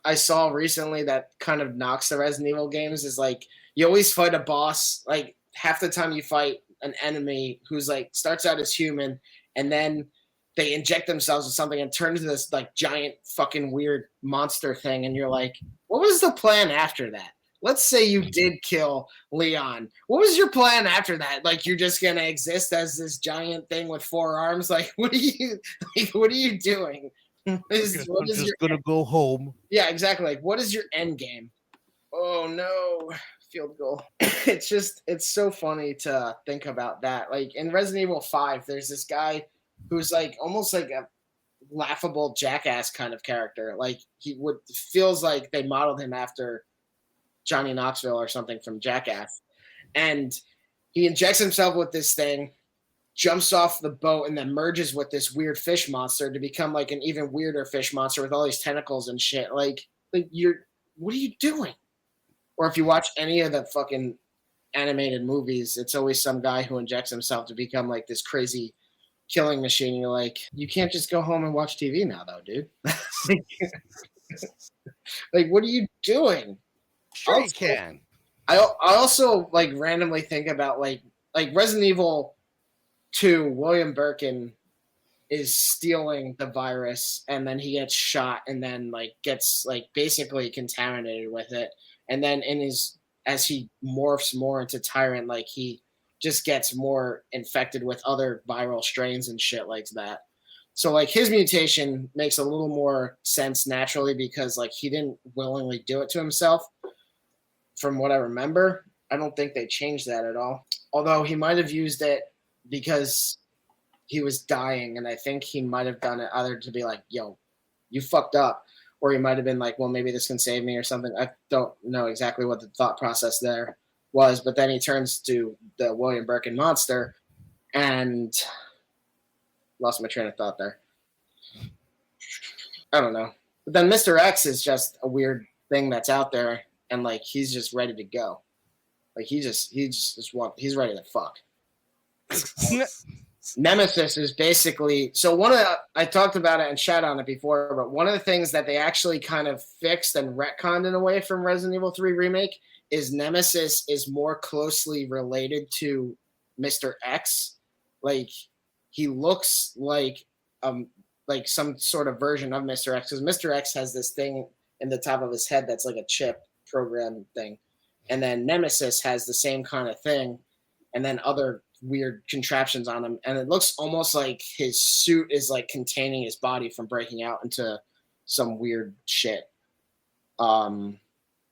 C: I saw recently that kind of knocks the Resident Evil games is like you always fight a boss. Like half the time you fight an enemy who's like starts out as human and then they inject themselves with something and turn into this like giant fucking weird monster thing. And you're like, what was the plan after that? Let's say you did kill Leon. What was your plan after that? Like you're just gonna exist as this giant thing with 4 arms? Like what are you doing?
A: I'm just gonna go home.
C: Yeah, exactly. Like, what is your end game? Oh no, field goal. It's so funny to think about that. Like in Resident Evil 5, there's this guy who's like almost like a laughable jackass kind of character. Like feels like they modeled him after Johnny Knoxville or something from Jackass. And he injects himself with this thing, jumps off the boat, and then merges with this weird fish monster to become like an even weirder fish monster with all these tentacles and shit. Like what are you doing? Or if you watch any of the fucking animated movies, it's always some guy who injects himself to become like this crazy killing machine. You're like, you can't just go home and watch TV now though, dude. Like, what are you doing?
A: Sure you can.
C: I also like randomly think about like Resident Evil 2, William Birkin is stealing the virus and then he gets shot and then like gets like basically contaminated with it. And then as he morphs more into Tyrant, like he just gets more infected with other viral strains and shit like that. So like his mutation makes a little more sense naturally because like he didn't willingly do it to himself. From what I remember, I don't think they changed that at all. although he might have used it because he was dying, and I think he might have done it either to be like, yo, you fucked up, or he might have been like, well, maybe this can save me or something. I don't know exactly what the thought process there was, but then he turns to the William Birkin monster, and lost my train of thought there. I don't know. But then Mr. X is just a weird thing that's out there, and like he's just ready to go. Like he's ready to fuck. Nemesis is basically I talked about it and shat on it before, but one of the things that they actually kind of fixed and retconned in a way from Resident Evil 3 Remake is Nemesis is more closely related to Mr. X. Like he looks like some sort of version of Mr. X, because Mr. X has this thing in the top of his head that's like a chip program thing. And then Nemesis has the same kind of thing, and then other weird contraptions on him. And it looks almost like his suit is like containing his body from breaking out into some weird shit. But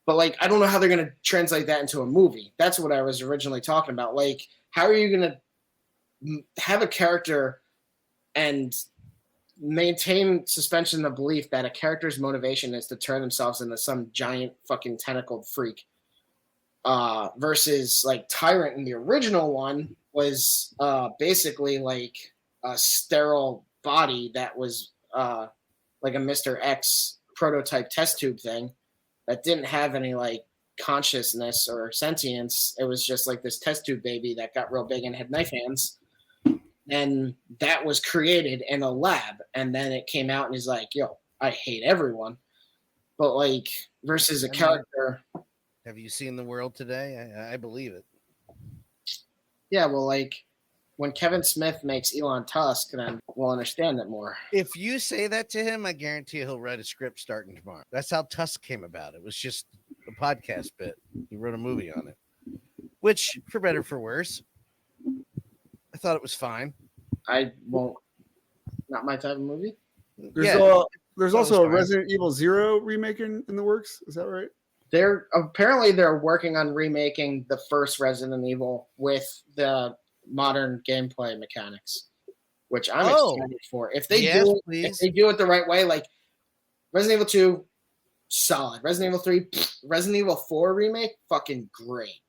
C: like, I don't know how they're going to translate that into a movie. That's what I was originally talking about. Like, how are you going to have a character and maintain suspension of belief that a character's motivation is to turn themselves into some giant fucking tentacled freak, versus like Tyrant in the original one was basically like a sterile body that was like a Mr. X prototype test tube thing that didn't have any like consciousness or sentience. It was just like this test tube baby that got real big and had knife hands. And that was created in a lab. And then it came out and he's like, yo, I hate everyone. But like, versus a character.
A: Have you seen the world today? I believe it.
C: Yeah, well, like, when Kevin Smith makes Elon Tusk, then we'll understand it more.
A: If you say that to him, I guarantee he'll write a script starting tomorrow. That's how Tusk came about. It was just a podcast bit. He wrote a movie on it, which, for better or for worse, I thought it was fine.
C: I won't. Not my type of movie.
B: There's also a Resident Evil 0 remake in the works. Is that right?
C: They're working on remaking the first Resident Evil with the modern gameplay mechanics, which I'm excited for. If they do it the right way, like Resident Evil 2, solid. Resident Evil 3, Resident Evil 4 remake, fucking great.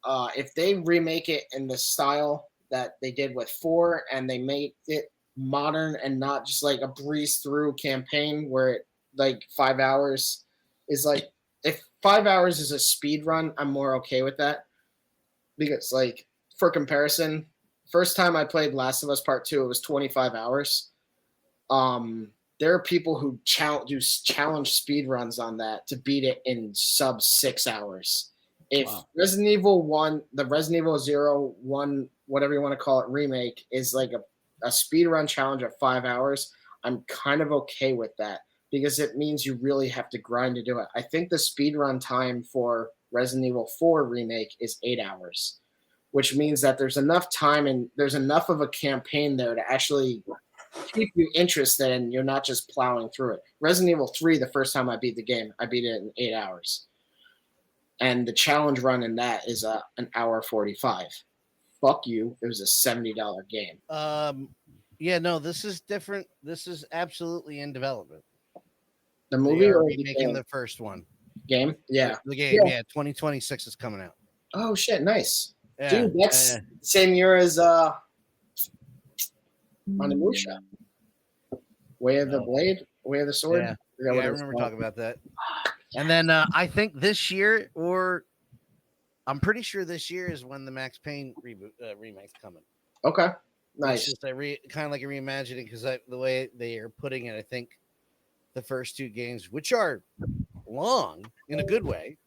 C: If they remake it in the style that they did with 4 and they make it modern and not just like a breeze through campaign where it like 5 hours is like, if 5 hours is a speed run, I'm more okay with that. Because like, for comparison, first time I played Last of Us Part 2, it was 25 hours. There are people who do challenge speed runs on that to beat it in sub 6 hours. If Resident Evil 1, the Resident Evil 0, 1, whatever you want to call it, remake is like a speed run challenge of 5 hours, I'm kind of okay with that because it means you really have to grind to do it. I think the speed run time for Resident Evil 4 remake is 8 hours, which means that there's enough time and there's enough of a campaign there to actually keep you interested and you're not just plowing through it. Resident Evil 3, the first time I beat the game, I beat it in 8 hours. And the challenge run in that is an hour 45. Fuck you. It was a $70 game.
A: Yeah, no, this is different. This is absolutely in development.
C: The movie or
A: making the first one?
C: Game? Yeah.
A: The game, yeah. 2026 is coming out.
C: Oh, shit. Nice.
A: Yeah,
C: dude, that's same year as Onimusha. Way of the Blade? Way of the Sword?
A: Yeah, I remember talking about that. And then I think this year, or I'm pretty sure this year is when the Max Payne remake's coming.
C: Okay, nice.
A: It's just kind of like a reimagining because the way they are putting it, I think the first two games, which are long in a good way,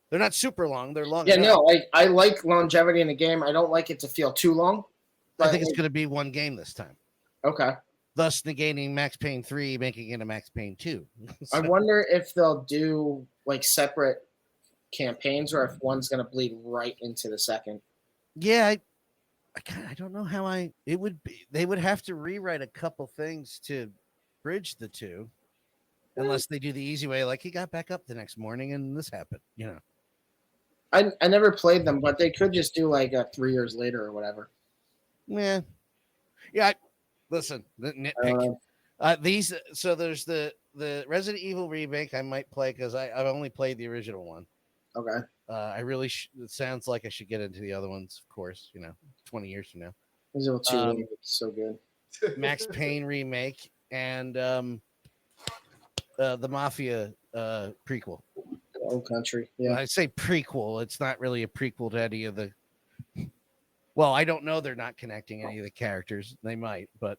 A: they're not super long. They're long.
C: Yeah,
A: enough.
C: no, I like longevity in a game. I don't like it to feel too long.
A: I think it's going to be one game this time.
C: Okay.
A: Thus negating Max Payne 3, making it a Max Payne 2.
C: I wonder if they'll do like separate campaigns or if one's going to bleed right into the second.
A: Yeah, I don't know how it would be. They would have to rewrite a couple things to bridge the two, unless they do the easy way, like he got back up the next morning and this happened,
C: I never played them, but they could just do like a 3 years later or whatever.
A: Yeah. Listen, the nitpick. These. So there's the Resident Evil remake I might play because I've only played the original one.
C: Okay.
A: I really. It sounds like I should get into the other ones. Of course, 20 years from now.
C: Resident Evil 2 remake is so good.
A: Max Payne remake and the Mafia prequel.
C: Old Country. Yeah.
A: When I say prequel, it's not really a prequel to any of the. Well, I don't know. They're not connecting any of the characters. They might, but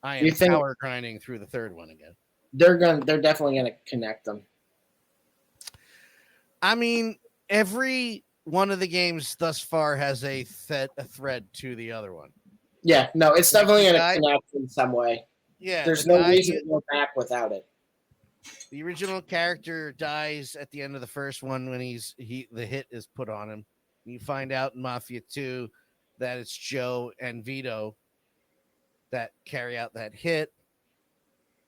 A: I am power grinding through the third one again.
C: They're definitely gonna connect them.
A: I mean, every one of the games thus far has a thread to the other one.
C: Yeah, no, it's definitely gonna connect in some way.
A: Yeah,
C: there's no reason to go back without it.
A: The original character dies at the end of the first one when the hit is put on him. You find out in Mafia 2 that it's Joe and Vito that carry out that hit.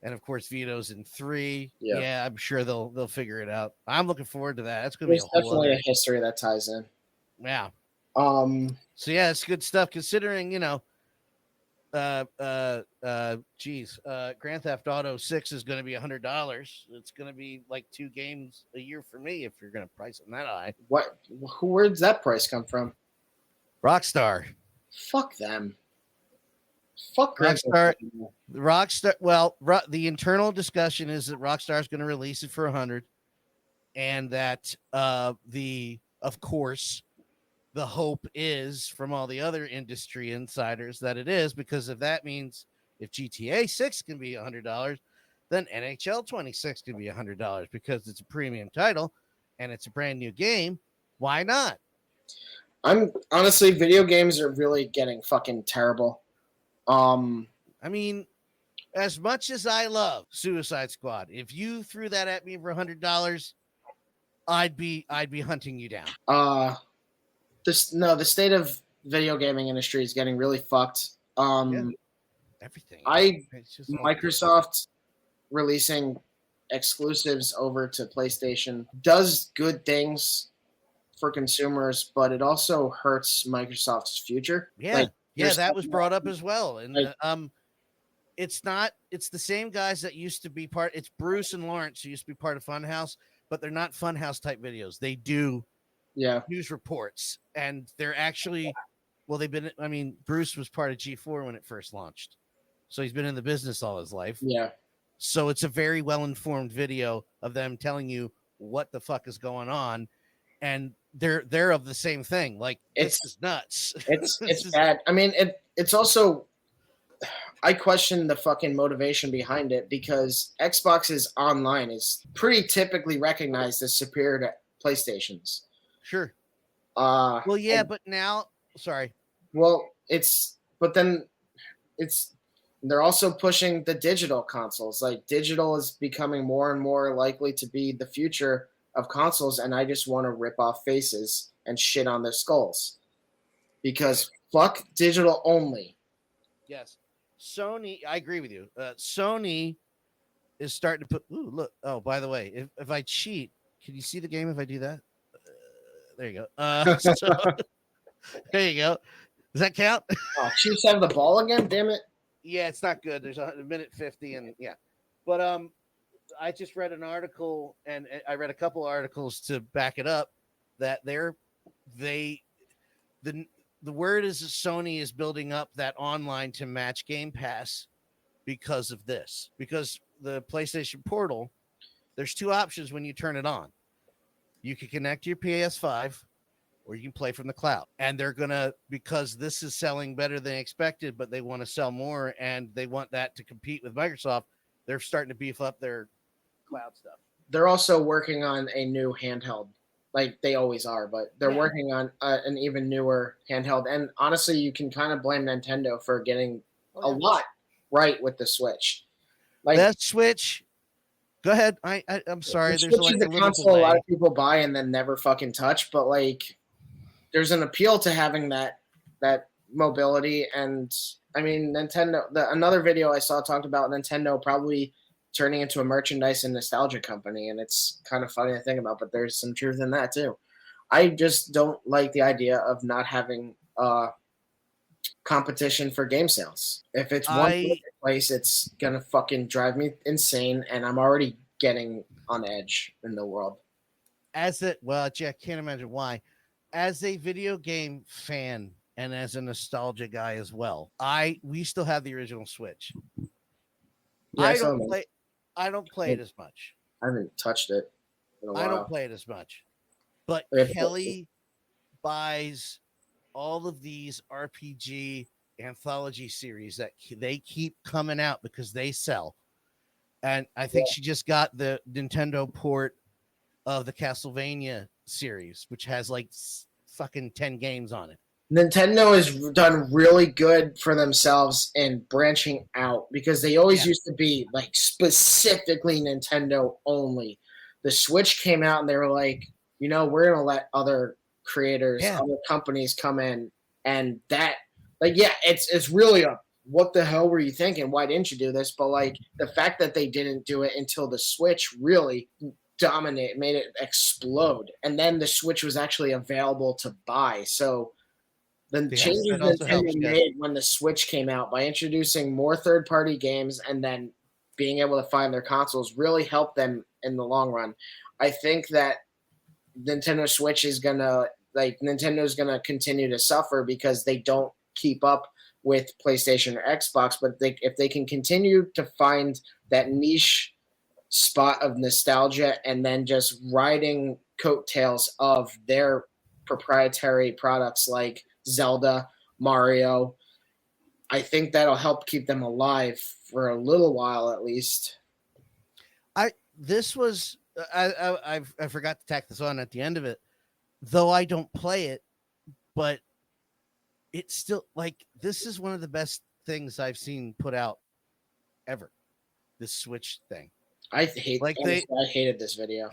A: And of course, Vito's in 3. Yeah, I'm sure they'll figure it out. I'm looking forward to that. That's gonna be
C: definitely a history that ties in.
A: Yeah.
C: So
A: yeah, it's good stuff considering, Grand Theft Auto 6 is going to be $100. It's going to be like 2 games a year for me if you're going to price it that high.
C: Where does that price come from?
A: Rockstar.
C: Fuck them. Fuck
A: Rockstar. Rockstar. Well, the internal discussion is that Rockstar is going to release it for $100, and that of course, the hope is from all the other industry insiders that it is, because if that means if GTA 6 can be $100, then NHL 26 can be $100 because it's a premium title and it's a brand new game. Why not?
C: I'm honestly, video games are really getting fucking terrible.
A: I mean, as much as I love Suicide Squad, if you threw that at me for $100, I'd be hunting you down.
C: The state of video gaming industry is getting really fucked.
A: Everything.
C: Microsoft releasing exclusives over to PlayStation does good things for consumers, but it also hurts Microsoft's future.
A: Yeah, that was brought up as well. And it's the same guys that used to be part. It's Bruce and Lawrence who used to be part of Funhouse, but they're not Funhouse type videos. They do news reports, and they're actually, Bruce was part of G4 when it first launched, so he's been in the business all his life.
C: Yeah.
A: So it's a very well-informed video of them telling you what the fuck is going on, and they're of the same thing. Like, this is nuts.
C: It's bad. I mean, it's also, I question the fucking motivation behind it, because Xbox's online is pretty typically recognized as superior to PlayStation's.
A: Sure.
C: Well,
A: yeah, but now, sorry.
C: Well, they're also pushing the digital consoles. Like, digital is becoming more and more likely to be the future of consoles, and I just want to rip off faces and shit on their skulls, because fuck digital only.
A: Yes. Sony, I agree with you. Sony is starting to put. Ooh, look. Oh, by the way, if I cheat, can you see the game if I do that? There you go. There you go. Does that count?
C: Oh, Chiefs have the ball again. Damn it.
A: Yeah, it's not good. There's a minute 50, and yeah, but I just read an article, and I read a couple articles to back it up, that the word is that Sony is building up that online to match Game Pass because of this. Because the PlayStation Portal, there's 2 options when you turn it on. You can connect to your PS5, or you can play from the cloud. And they're gonna, because this is selling better than expected, but they want to sell more, and they want that to compete with Microsoft, they're starting to beef up their cloud stuff.
C: They're also working on a new handheld, like they always are, but they're working on an even newer handheld. And honestly, you can kind of blame Nintendo for getting a lot right with the Switch. Like,
A: that Switch, go ahead. I'm sorry.
C: There's like a console a lot of people buy and then never fucking touch, but like, there's an appeal to having that mobility. And I mean, Nintendo. Another video I saw talked about Nintendo probably turning into a merchandise and nostalgia company, and it's kind of funny to think about, but there's some truth in that too. I just don't like the idea of not having competition for game sales. If it's one place, it's gonna fucking drive me insane, and I'm already getting on edge in the world.
A: Well, I can't imagine why. As a video game fan and as a nostalgia guy as well, we still have the original Switch.
C: Yeah,
A: I don't play it as much.
C: I haven't touched it in a while.
A: I don't play it as much. But Kelly buys all of these RPG anthology series that they keep coming out because they sell. And I think she just got the Nintendo port of the Castlevania series, which has like fucking 10 games on it.
C: Nintendo has done really good for themselves in branching out, because they always used to be like specifically Nintendo only. The Switch came out and they were like, you know, we're going to let other creators, other companies come in, and that, like, yeah, it's really a, what the hell were you thinking? Why didn't you do this? But like the fact that they didn't do it until the Switch really made it explode. And then the Switch was actually available to buy. So the changes Nintendo made when the Switch came out by introducing more third-party games and then being able to find their consoles really helped them in the long run. I think that Nintendo Switch is Nintendo's gonna continue to suffer because they don't keep up with PlayStation or Xbox. But if they can continue to find that niche spot of nostalgia and then just riding coattails of their proprietary products like Zelda, Mario, I think that'll help keep them alive for a little while at least.
A: I forgot to tack this on at the end of it, though I don't play it, but it's still like, this is one of the best things I've seen put out ever. This Switch thing.
C: I hated this video.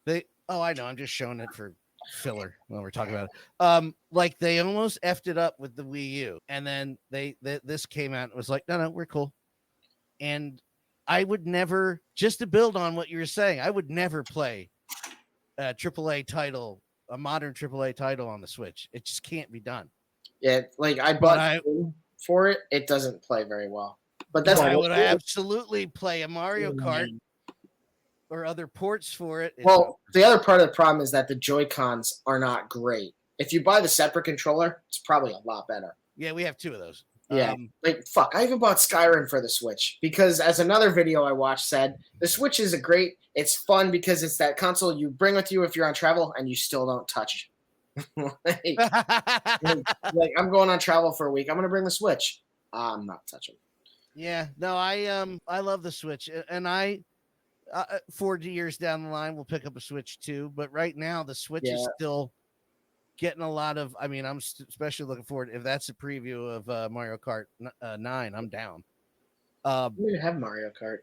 A: I know, I'm just showing it for filler when we're talking about it. Like they almost effed it up with the Wii U, and then this came out and was like, no, we're cool. And I would never, just to build on what you were saying, I would never play a AAA title, a modern AAA title on the Switch. It just can't be done.
C: Yeah, like I bought for it. It doesn't play very well. But that's
A: I would absolutely play a Mario Kart or other ports for it.
C: Well, the other part of the problem is that the Joy-Cons are not great. If you buy the separate controller, it's probably a lot better.
A: Yeah, we have two of those.
C: Yeah, I even bought Skyrim for the Switch because, as another video I watched said, the Switch is it's fun because it's that console you bring with you if you're on travel and you still don't touch. like I'm going on travel for a week. I'm going to bring the Switch. I'm not touching.
A: Yeah, no, I love the Switch, and 40 years down the line we'll pick up a Switch too. But right now the Switch is still getting a lot of. I mean, I'm especially looking forward. If that's a preview of Mario Kart 9, I'm down.
C: I don't even have Mario Kart.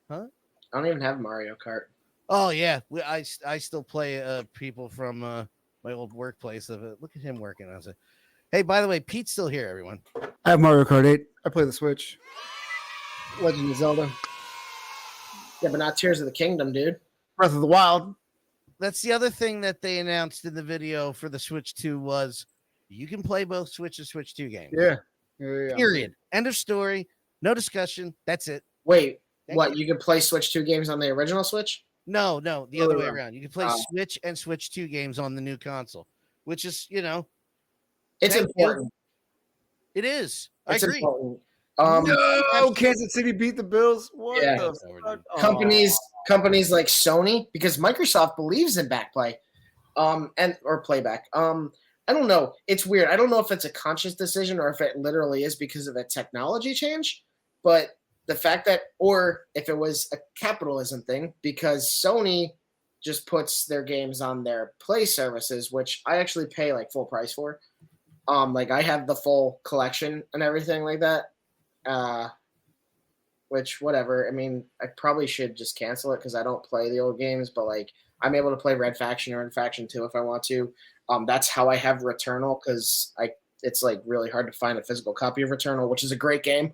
A: Huh?
C: I don't even have Mario Kart.
A: Oh yeah, I still play people from my old workplace. Look at him working. I was like, hey, by the way, Pete's still here, everyone.
B: I have Mario Kart 8. I play the Switch. Legend of Zelda.
C: Yeah, but not Tears of the Kingdom, dude.
B: Breath of the Wild.
A: That's the other thing that they announced in the video for the Switch 2 was you can play both Switch and Switch 2 games.
B: Yeah.
A: Period. End of story. No discussion. That's it.
C: Wait, you can play Switch 2 games on the original Switch?
A: No, the other way around. You can play Switch and Switch 2 games on the new console, which is,
C: it's important.
A: It is. I agree.
C: Important.
B: No, Kansas City beat the Bills. What the fuck?
C: Companies like Sony, because Microsoft believes in backplay, or playback. I don't know. It's weird. I don't know if it's a conscious decision or if it literally is because of a technology change, but the fact that, or if it was a capitalism thing, because Sony just puts their games on their Play services, which I actually pay like full price for. Like I have the full collection and everything like that. Which whatever. I mean, I probably should just cancel it because I don't play the old games, but like I'm able to play Red Faction or Red Faction 2 if I want to. That's how I have Returnal, because it's like really hard to find a physical copy of Returnal, which is a great game.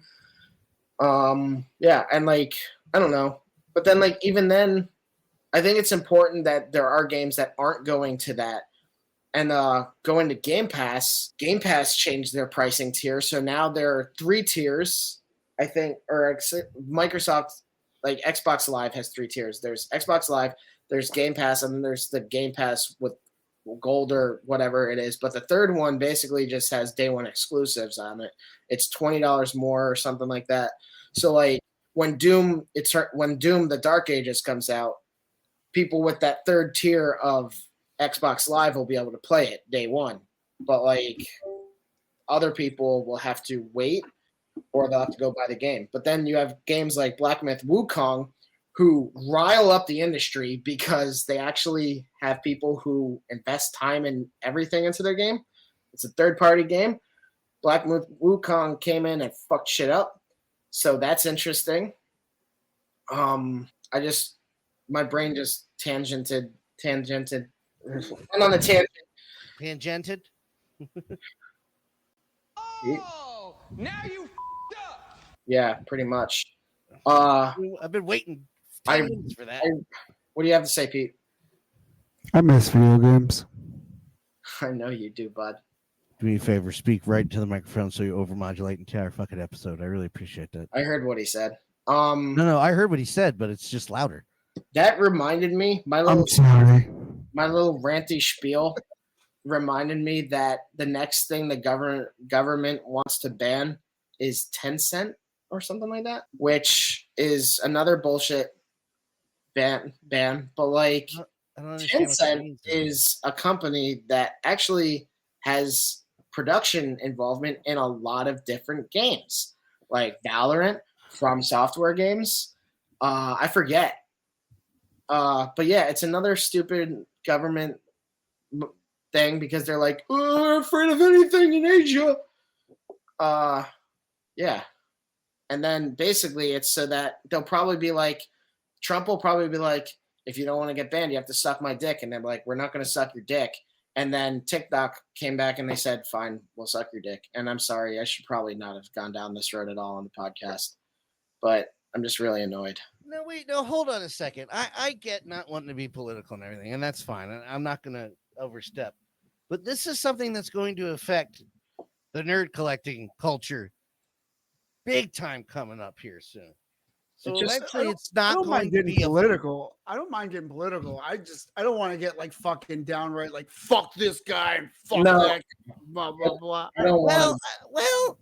C: Yeah, and like I don't know. But then, like, even then, I think it's important that there are games that aren't going to that. And going to Game Pass, Game Pass changed their pricing tier. So now there are 3 tiers, I think, or Microsoft, like Xbox Live has 3 tiers. There's Xbox Live, there's Game Pass, and then there's the Game Pass with gold or whatever it is. But the third one basically just has day one exclusives on it. It's $20 more or something like that. So like when Doom the Dark Ages comes out, people with that third tier of Xbox Live will be able to play it day one. But like other people will have to wait or they'll have to go buy the game. But then you have games like Black Myth Wukong who rile up the industry because they actually have people who invest time and everything into their game. It's a third-party game. Black Myth Wukong came in and fucked shit up. So that's interesting. My brain just tangented. And on the tangent.
A: Tangented?
D: Oh, now you f***ed up.
C: Yeah, pretty much.
A: I've been waiting 10 minutes for that.
C: What do you have to say, Pete?
B: I miss video games.
C: I know you do, bud.
A: Do me a favor, speak right to the microphone so you overmodulate the entire fucking episode. I really appreciate that.
C: I heard what he said.
A: No, I heard what he said, but it's just louder.
C: That reminded me, my little ranty spiel reminded me that the next thing the government wants to ban is Tencent or something like that, which is another bullshit ban. But like Tencent is a company that actually has production involvement in a lot of different games, like Valorant, From Software games. I forget. But yeah, it's another stupid government thing because they're like, oh, we're afraid of anything in Asia. Yeah. And then basically it's so that they'll probably be like, Trump will probably be like, if you don't want to get banned, you have to suck my dick. And they're like, we're not going to suck your dick. And then TikTok came back and they said, fine, we'll suck your dick. And I'm sorry, I should probably not have gone down this road at all on the podcast. But I'm just really annoyed.
A: No, wait, no, hold on a second. I get not wanting to be political and everything, and that's fine. I'm not going to overstep. But this is something that's going to affect the nerd collecting culture big time coming up here soon. So eventually it's not going to be
B: political. I don't mind getting political. I don't want to get like fucking downright like fuck this guy and fuck that blah blah blah.
A: Well,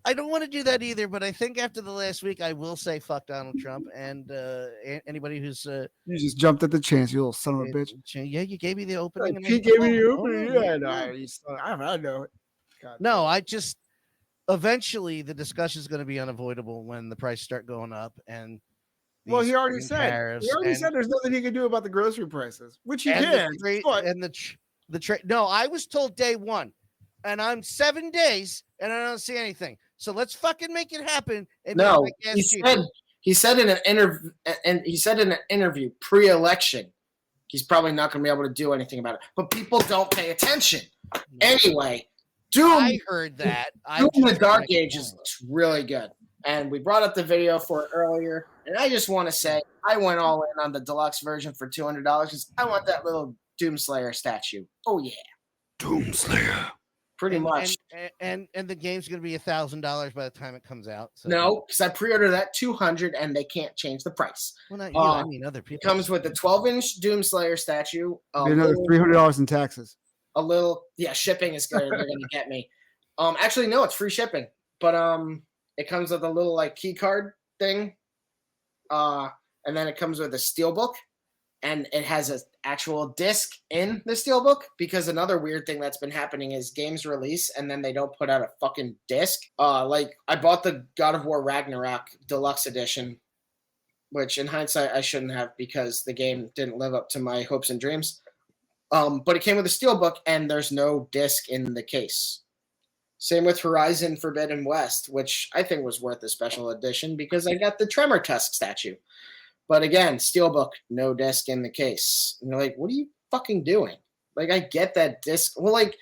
A: I don't want to do that either, but I think after the last week I will say fuck Donald Trump and anybody who's
B: you just jumped at the chance, you little son of a bitch.
A: Yeah, you gave me the opening.
B: He gave me the opening. I know it.
A: No, I just eventually the discussion is going to be unavoidable when the prices start going up and
B: well, he already said there's nothing he can do about the grocery prices, which he did.
A: No, I was told day one, and I'm 7 days, and I don't see anything. So let's fucking make it happen. And
C: no, he said in an interview pre-election, he's probably not going to be able to do anything about it. But people don't pay attention. Anyway,
A: I heard that.
C: Doom the Dark Ages looks really good. And we brought up the video for it earlier. And I just want to say, I went all in on the deluxe version for $200 because I want that little Doomslayer statue. Oh, yeah.
B: Doomslayer.
C: Pretty much.
A: And the game's going to be $1,000 by the time it comes out. So.
C: No, because I pre-ordered that $200 and they can't change the price.
A: Well, not you. I mean other people.
C: It comes with a 12-inch Doomslayer statue.
B: Another $300 in taxes.
C: A little, shipping is good. They're going to get me. Actually, no, it's free shipping. But it comes with a little like key card thing. And then it comes with a steelbook, and it has an actual disc in the steelbook because another weird thing that's been happening is games release and then they don't put out a fucking disc. Like I bought the God of War Ragnarok Deluxe Edition, which in hindsight I shouldn't have because the game didn't live up to my hopes and dreams. But it came with a steelbook and there's no disc in the case. Same with Horizon Forbidden West, which I think was worth a special edition because I got the Tremor Tusk statue. But again, steelbook, no disc in the case. And you're like, what are you fucking doing? Like, I get that disc. Well, like,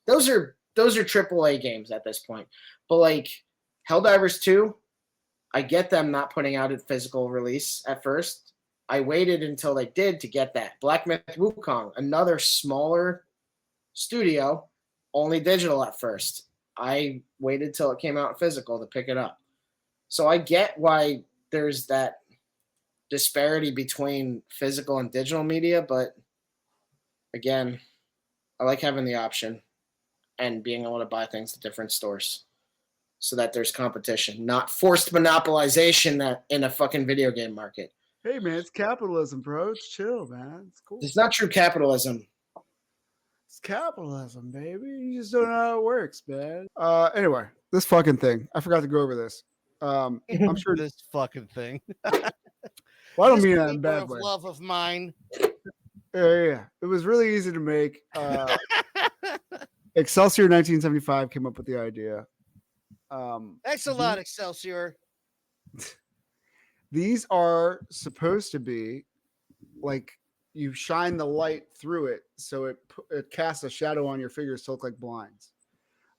C: those are AAA games at this point. But like, Helldivers 2, I get them not putting out a physical release at first. I waited until they did to get that. Black Myth Wukong, another smaller studio, only digital at first. I waited till it came out physical to pick it up. So I get why there's that disparity between physical and digital media, but again, I like having the option and being able to buy things at different stores so that there's competition, not forced monopolization that in a fucking video game market.
B: Hey, man, it's capitalism, bro. It's chill, man. It's cool.
C: It's not true capitalism.
B: It's capitalism, baby. You just don't know how it works, man. Anyway, this fucking thing. I forgot to go over this. I'm sure
A: this fucking thing.
B: Well, I don't
A: This
B: mean that in a
A: labor
B: bad
A: of
B: way.
A: love of mine.
B: Yeah. It was really easy to make. Excelsior 1975 came up with the idea.
A: Thanks a lot, Excelsior.
B: These are supposed to be like you shine the light through it, so it casts a shadow on your figures to look like blinds.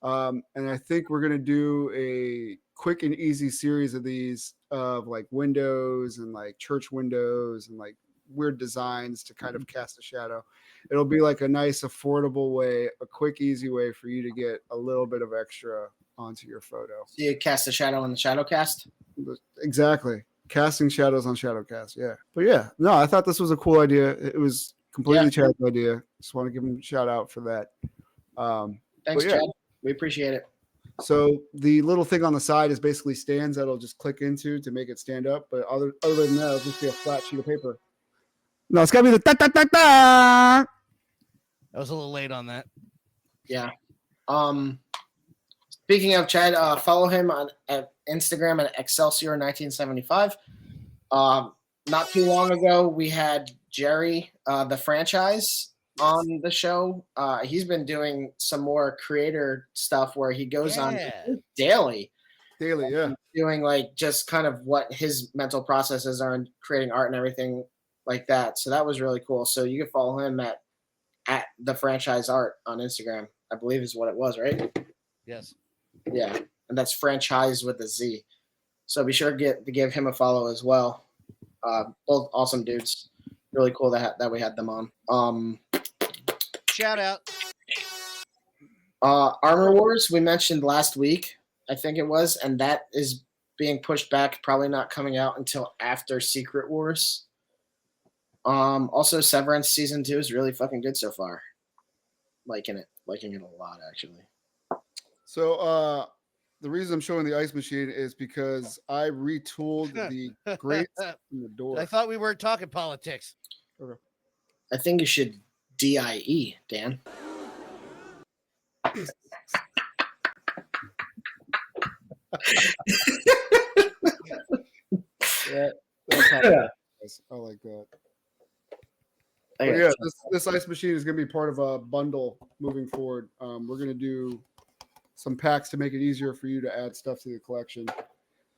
B: And I think we're gonna do a quick and easy series of these of like windows and like church windows and like weird designs to kind of cast a shadow. It'll be like a nice, affordable way, a quick, easy way for you to get a little bit of extra onto your photo.
C: So you cast a shadow on the shadow cast?
B: Exactly. Casting shadows on Shadowcast. Yeah. But yeah, no, I thought this was a cool idea. It was completely Chad's idea. Just want to give him a shout out for that.
C: Thanks, Chad. We appreciate it.
B: So the little thing on the side is basically stands that'll just click into to make it stand up. But other than that, it'll just be a flat sheet of paper. No, it's got to be the da-da-da-da.
A: I was a little late on that.
C: Yeah. Speaking of Chad, follow him at Instagram at Excelsior1975. Not too long ago, we had Jerry, the franchise, on the show. He's been doing some more creator stuff where he goes on daily, doing like just kind of what his mental processes are in creating art and everything like that. So that was really cool. So you can follow him at the franchise art on Instagram, I believe is what it was, right?
A: Yes.
C: Yeah, and that's franchise with a Z. So be sure to give him a follow as well. Both awesome dudes. Really cool that we had them on.
A: Shout out.
C: Armor Wars we mentioned last week, I think it was, and that is being pushed back, probably not coming out until after Secret Wars. Also Severance season 2 is really fucking good so far. Liking it a lot actually.
B: So the reason I'm showing the ice machine is because I retooled the grates in the door.
A: I thought we weren't talking politics.
B: Okay.
C: I think you should DIE, Dan.
B: That's how I like that. But yeah, this ice machine is going to be part of a bundle moving forward. We're going to do some packs to make it easier for you to add stuff to the collection.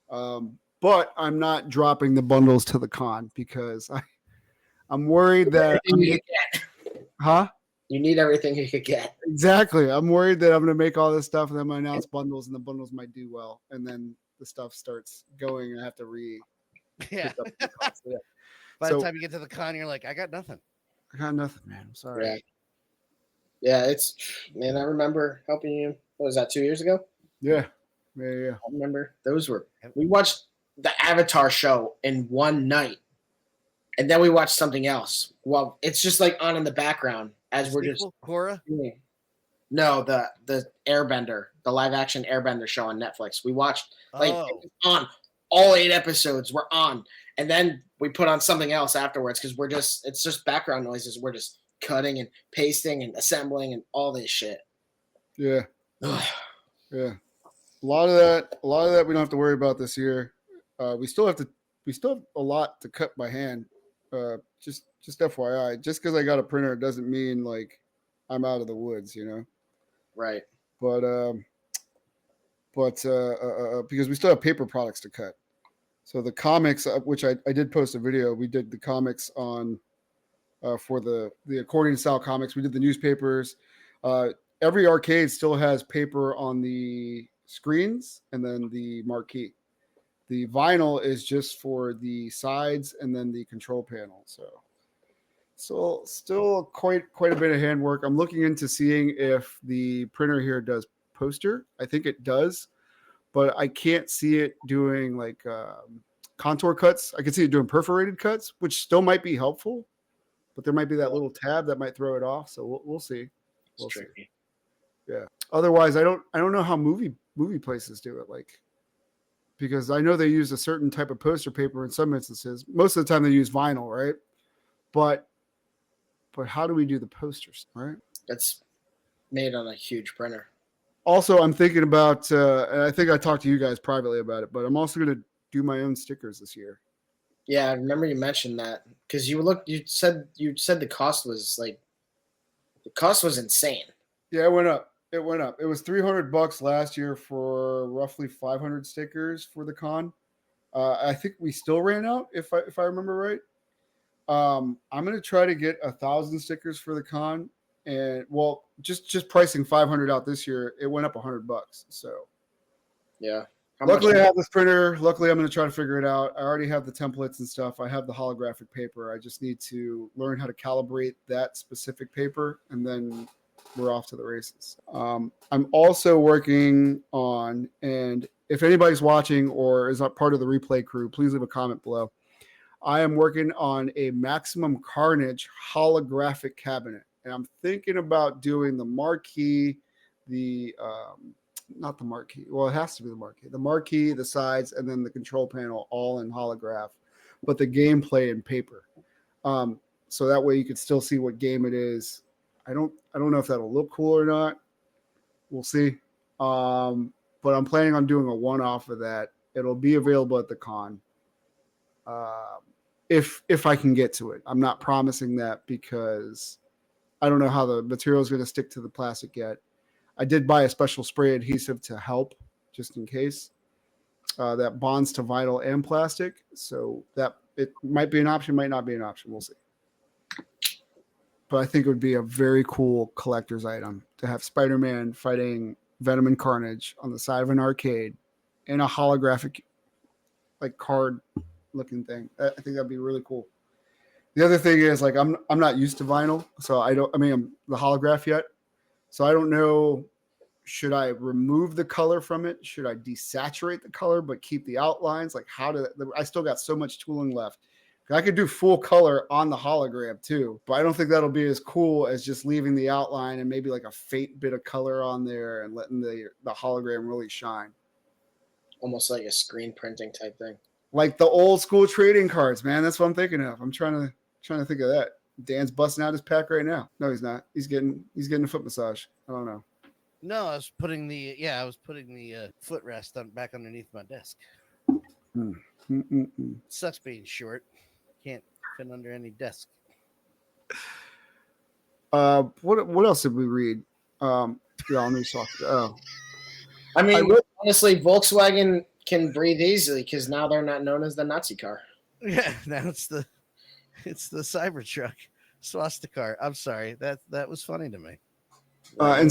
B: But I'm not dropping the bundles to the con because I'm worried that
C: you need everything you could get.
B: Exactly. I'm worried that I'm going to make all this stuff and then I'm going to announce bundles and the bundles might do well. And then the stuff starts going and I have to
A: Yeah. By the time you get to the con, you're like, I got nothing.
B: I got nothing, man. I'm sorry.
C: Yeah, man, I remember helping you. What was that, 2 years ago?
B: Yeah. I
C: remember we watched the Avatar show in one night, and then we watched something else. Well, it's just like on in the background as we're just
A: Korra.
C: No, the Airbender, the live action Airbender show on Netflix. We watched it was on all 8 episodes. We're on, and then we put on something else afterwards because it's just background noises. We're just cutting and pasting and assembling and all this shit.
B: Yeah. Yeah. A lot of that we don't have to worry about this year. We still have a lot to cut by hand. Just FYI, just because I got a printer doesn't mean like I'm out of the woods, you know?
C: Right.
B: But because we still have paper products to cut. So the comics, which I did post a video, we did the comics on for the accordion style comics. We did the newspapers. Every arcade still has paper on the screens and then the marquee. The vinyl is just for the sides and then the control panel. So still quite a bit of handwork. I'm looking into seeing if the printer here does poster. I think it does, but I can't see it doing like contour cuts. I can see it doing perforated cuts, which still might be helpful, but there might be that little tab that might throw it off. So we'll see. We'll see. Yeah. Otherwise, I don't know how movie places do it, like, because I know they use a certain type of poster paper in some instances. Most of the time they use vinyl, right? But how do we do the posters, right?
C: That's made on a huge printer.
B: Also, I'm thinking about, and I think I talked to you guys privately about it, but I'm also going to do my own stickers this year.
C: Yeah, I remember you mentioned that because you said the cost was insane.
B: Yeah, it went up. It was $300 last year for roughly 500 stickers for the con. I think we still ran out, if I remember right. I'm going to try to get 1,000 stickers for the con, and well, just pricing 500 out this year, it went up $100. So
C: yeah.
B: Luckily, I have this printer. Luckily, I'm going to try to figure it out. I already have the templates and stuff. I have the holographic paper. I just need to learn how to calibrate that specific paper, and then we're off to the races. I'm also working on, and if anybody's watching or is not part of the replay crew, please leave a comment below. I am working on a Maximum Carnage holographic cabinet, and I'm thinking about doing the marquee, not the marquee. Well, it has to be the marquee, the sides, and then the control panel all in holograph, but the gameplay in paper. So that way you can still see what game it is. I don't know if that'll look cool or not. We'll see. But I'm planning on doing a one-off of that. It'll be available at the con. If I can get to it. I'm not promising that because I don't know how the material is going to stick to the plastic yet. I did buy a special spray adhesive to help, just in case, that bonds to vinyl and plastic. So that it might be an option, might not be an option. We'll see. But I think it would be a very cool collector's item to have Spider-Man fighting Venom and Carnage on the side of an arcade in a holographic, like, card looking thing. I think that'd be really cool. The other thing is, like, I'm not used to vinyl, so I'm the holograph yet. So I don't know, should I remove the color from it? Should I desaturate the color but keep the outlines? Like, I still got so much tooling left. I could do full color on the hologram too, but I don't think that'll be as cool as just leaving the outline and maybe like a faint bit of color on there and letting the hologram really shine.
C: Almost like a screen printing type thing.
B: Like the old school trading cards, man. That's what I'm thinking of. I'm trying to think of that. Dan's busting out his pack right now. No, he's not. He's getting a foot massage. I don't know.
A: No, I was putting the footrest back underneath my desk. Sucks being short. Can't fit under any desk.
B: What else did we read? Yeah, let me talk.
C: I mean, honestly, Volkswagen can breathe easily because now they're not known as the Nazi car.
A: Yeah, now it's the Cybertruck swastika. I'm sorry, that was funny to me. I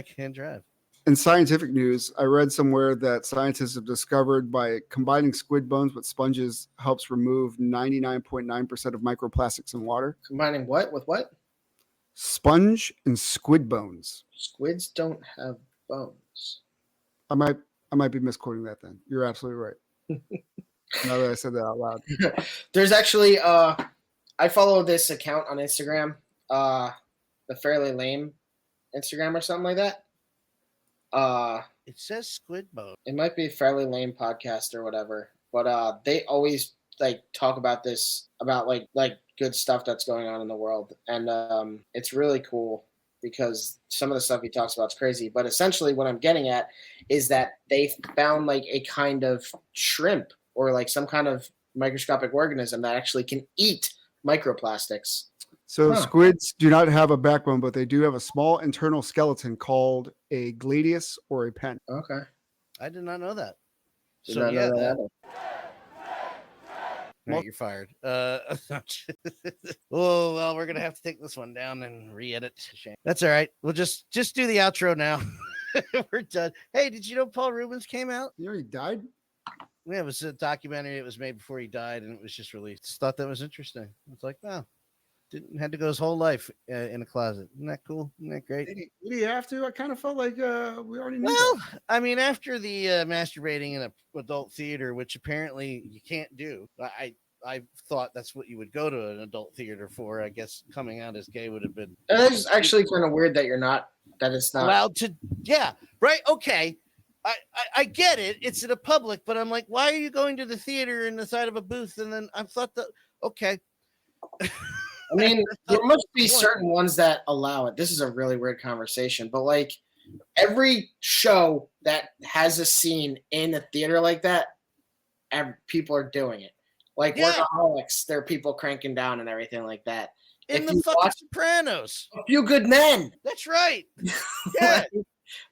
A: can't drive.
B: In scientific news, I read somewhere that scientists have discovered by combining squid bones with sponges helps remove 99.9% of microplastics in water.
C: Combining what with what?
B: Sponge and squid bones.
C: Squids don't have bones.
B: I might be misquoting that then. You're absolutely right. Now that I said that out loud.
C: There's actually I follow this account on Instagram, the Fairly Lame Instagram or something like that.
A: It says squid bone.
C: It might be Fairly Lame podcast or whatever, but they always like talk about this, about like good stuff that's going on in the world, and it's really cool because some of the stuff he talks about is crazy. But essentially, what I'm getting at is that they found like a kind of shrimp or like some kind of microscopic organism that actually can eat microplastics.
B: So squids do not have a backbone, but they do have a small internal skeleton called a gladius or a pen.
C: Okay.
A: I did not know that.
C: Know that.
A: Right, you're fired. Oh, well, we're going to have to take this one down and re-edit. Shame. That's all right. We'll just do the outro now. We're done. Hey, did you know Paul Rubens came out?
B: You know he died?
A: Yeah, it was a documentary. It was made before he died, and it was just released. Just thought that was interesting. It's like, wow, didn't had to go his whole life in a closet. Isn't that cool? Isn't that great?
B: Did he have to? I kind of felt like we already knew.
A: Well,
B: that.
A: I mean, after the masturbating in an adult theater, which apparently you can't do, I thought that's what you would go to an adult theater for. I guess coming out as gay would have been.
C: It's actually kind of weird that you're not. That it's not
A: allowed to. Yeah, right. Okay. I get it. It's in a public, but I'm like, why are you going to the theater in the side of a booth? And then I thought that, okay.
C: I mean, there must be certain ones that allow it. This is a really weird conversation, but like every show that has a scene in a theater like that, people are doing it. Like Workaholics, there are people cranking down and everything like that.
A: In the fucking Sopranos.
C: A Few Good Men.
A: That's right. Yeah.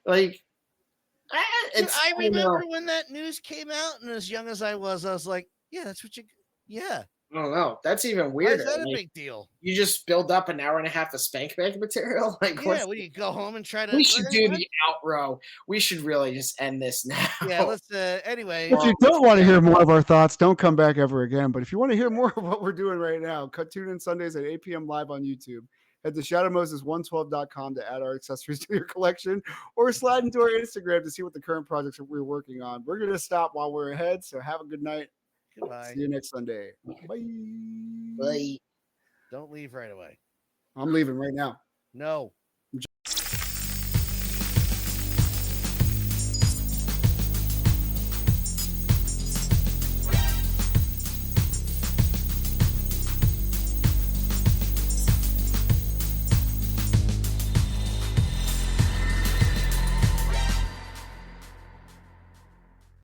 C: Like,
A: I remember when that news came out, and as young as I was like, yeah, that's what you, yeah.
C: I don't know. That's even weirder.
A: Why is that a
C: like,
A: big deal?
C: You just build up an hour and a half of spank bank material? Like,
A: yeah, what do you go home and try to?
C: We should do the outro. We should really just end this now.
A: Yeah, let's, anyway.
B: If you don't want to hear more of our thoughts, don't come back ever again. But if you want to hear more of what we're doing right now, tune in Sundays at 8 p.m. live on YouTube. Head to shadowmoses112.com to add our accessories to your collection, or slide into our Instagram to see what the current projects we're working on. We're going to stop while we're ahead, so have a good night.
A: Goodbye.
B: See you next Sunday. Bye.
C: Bye.
A: Don't leave right away.
B: I'm leaving right now.
A: No.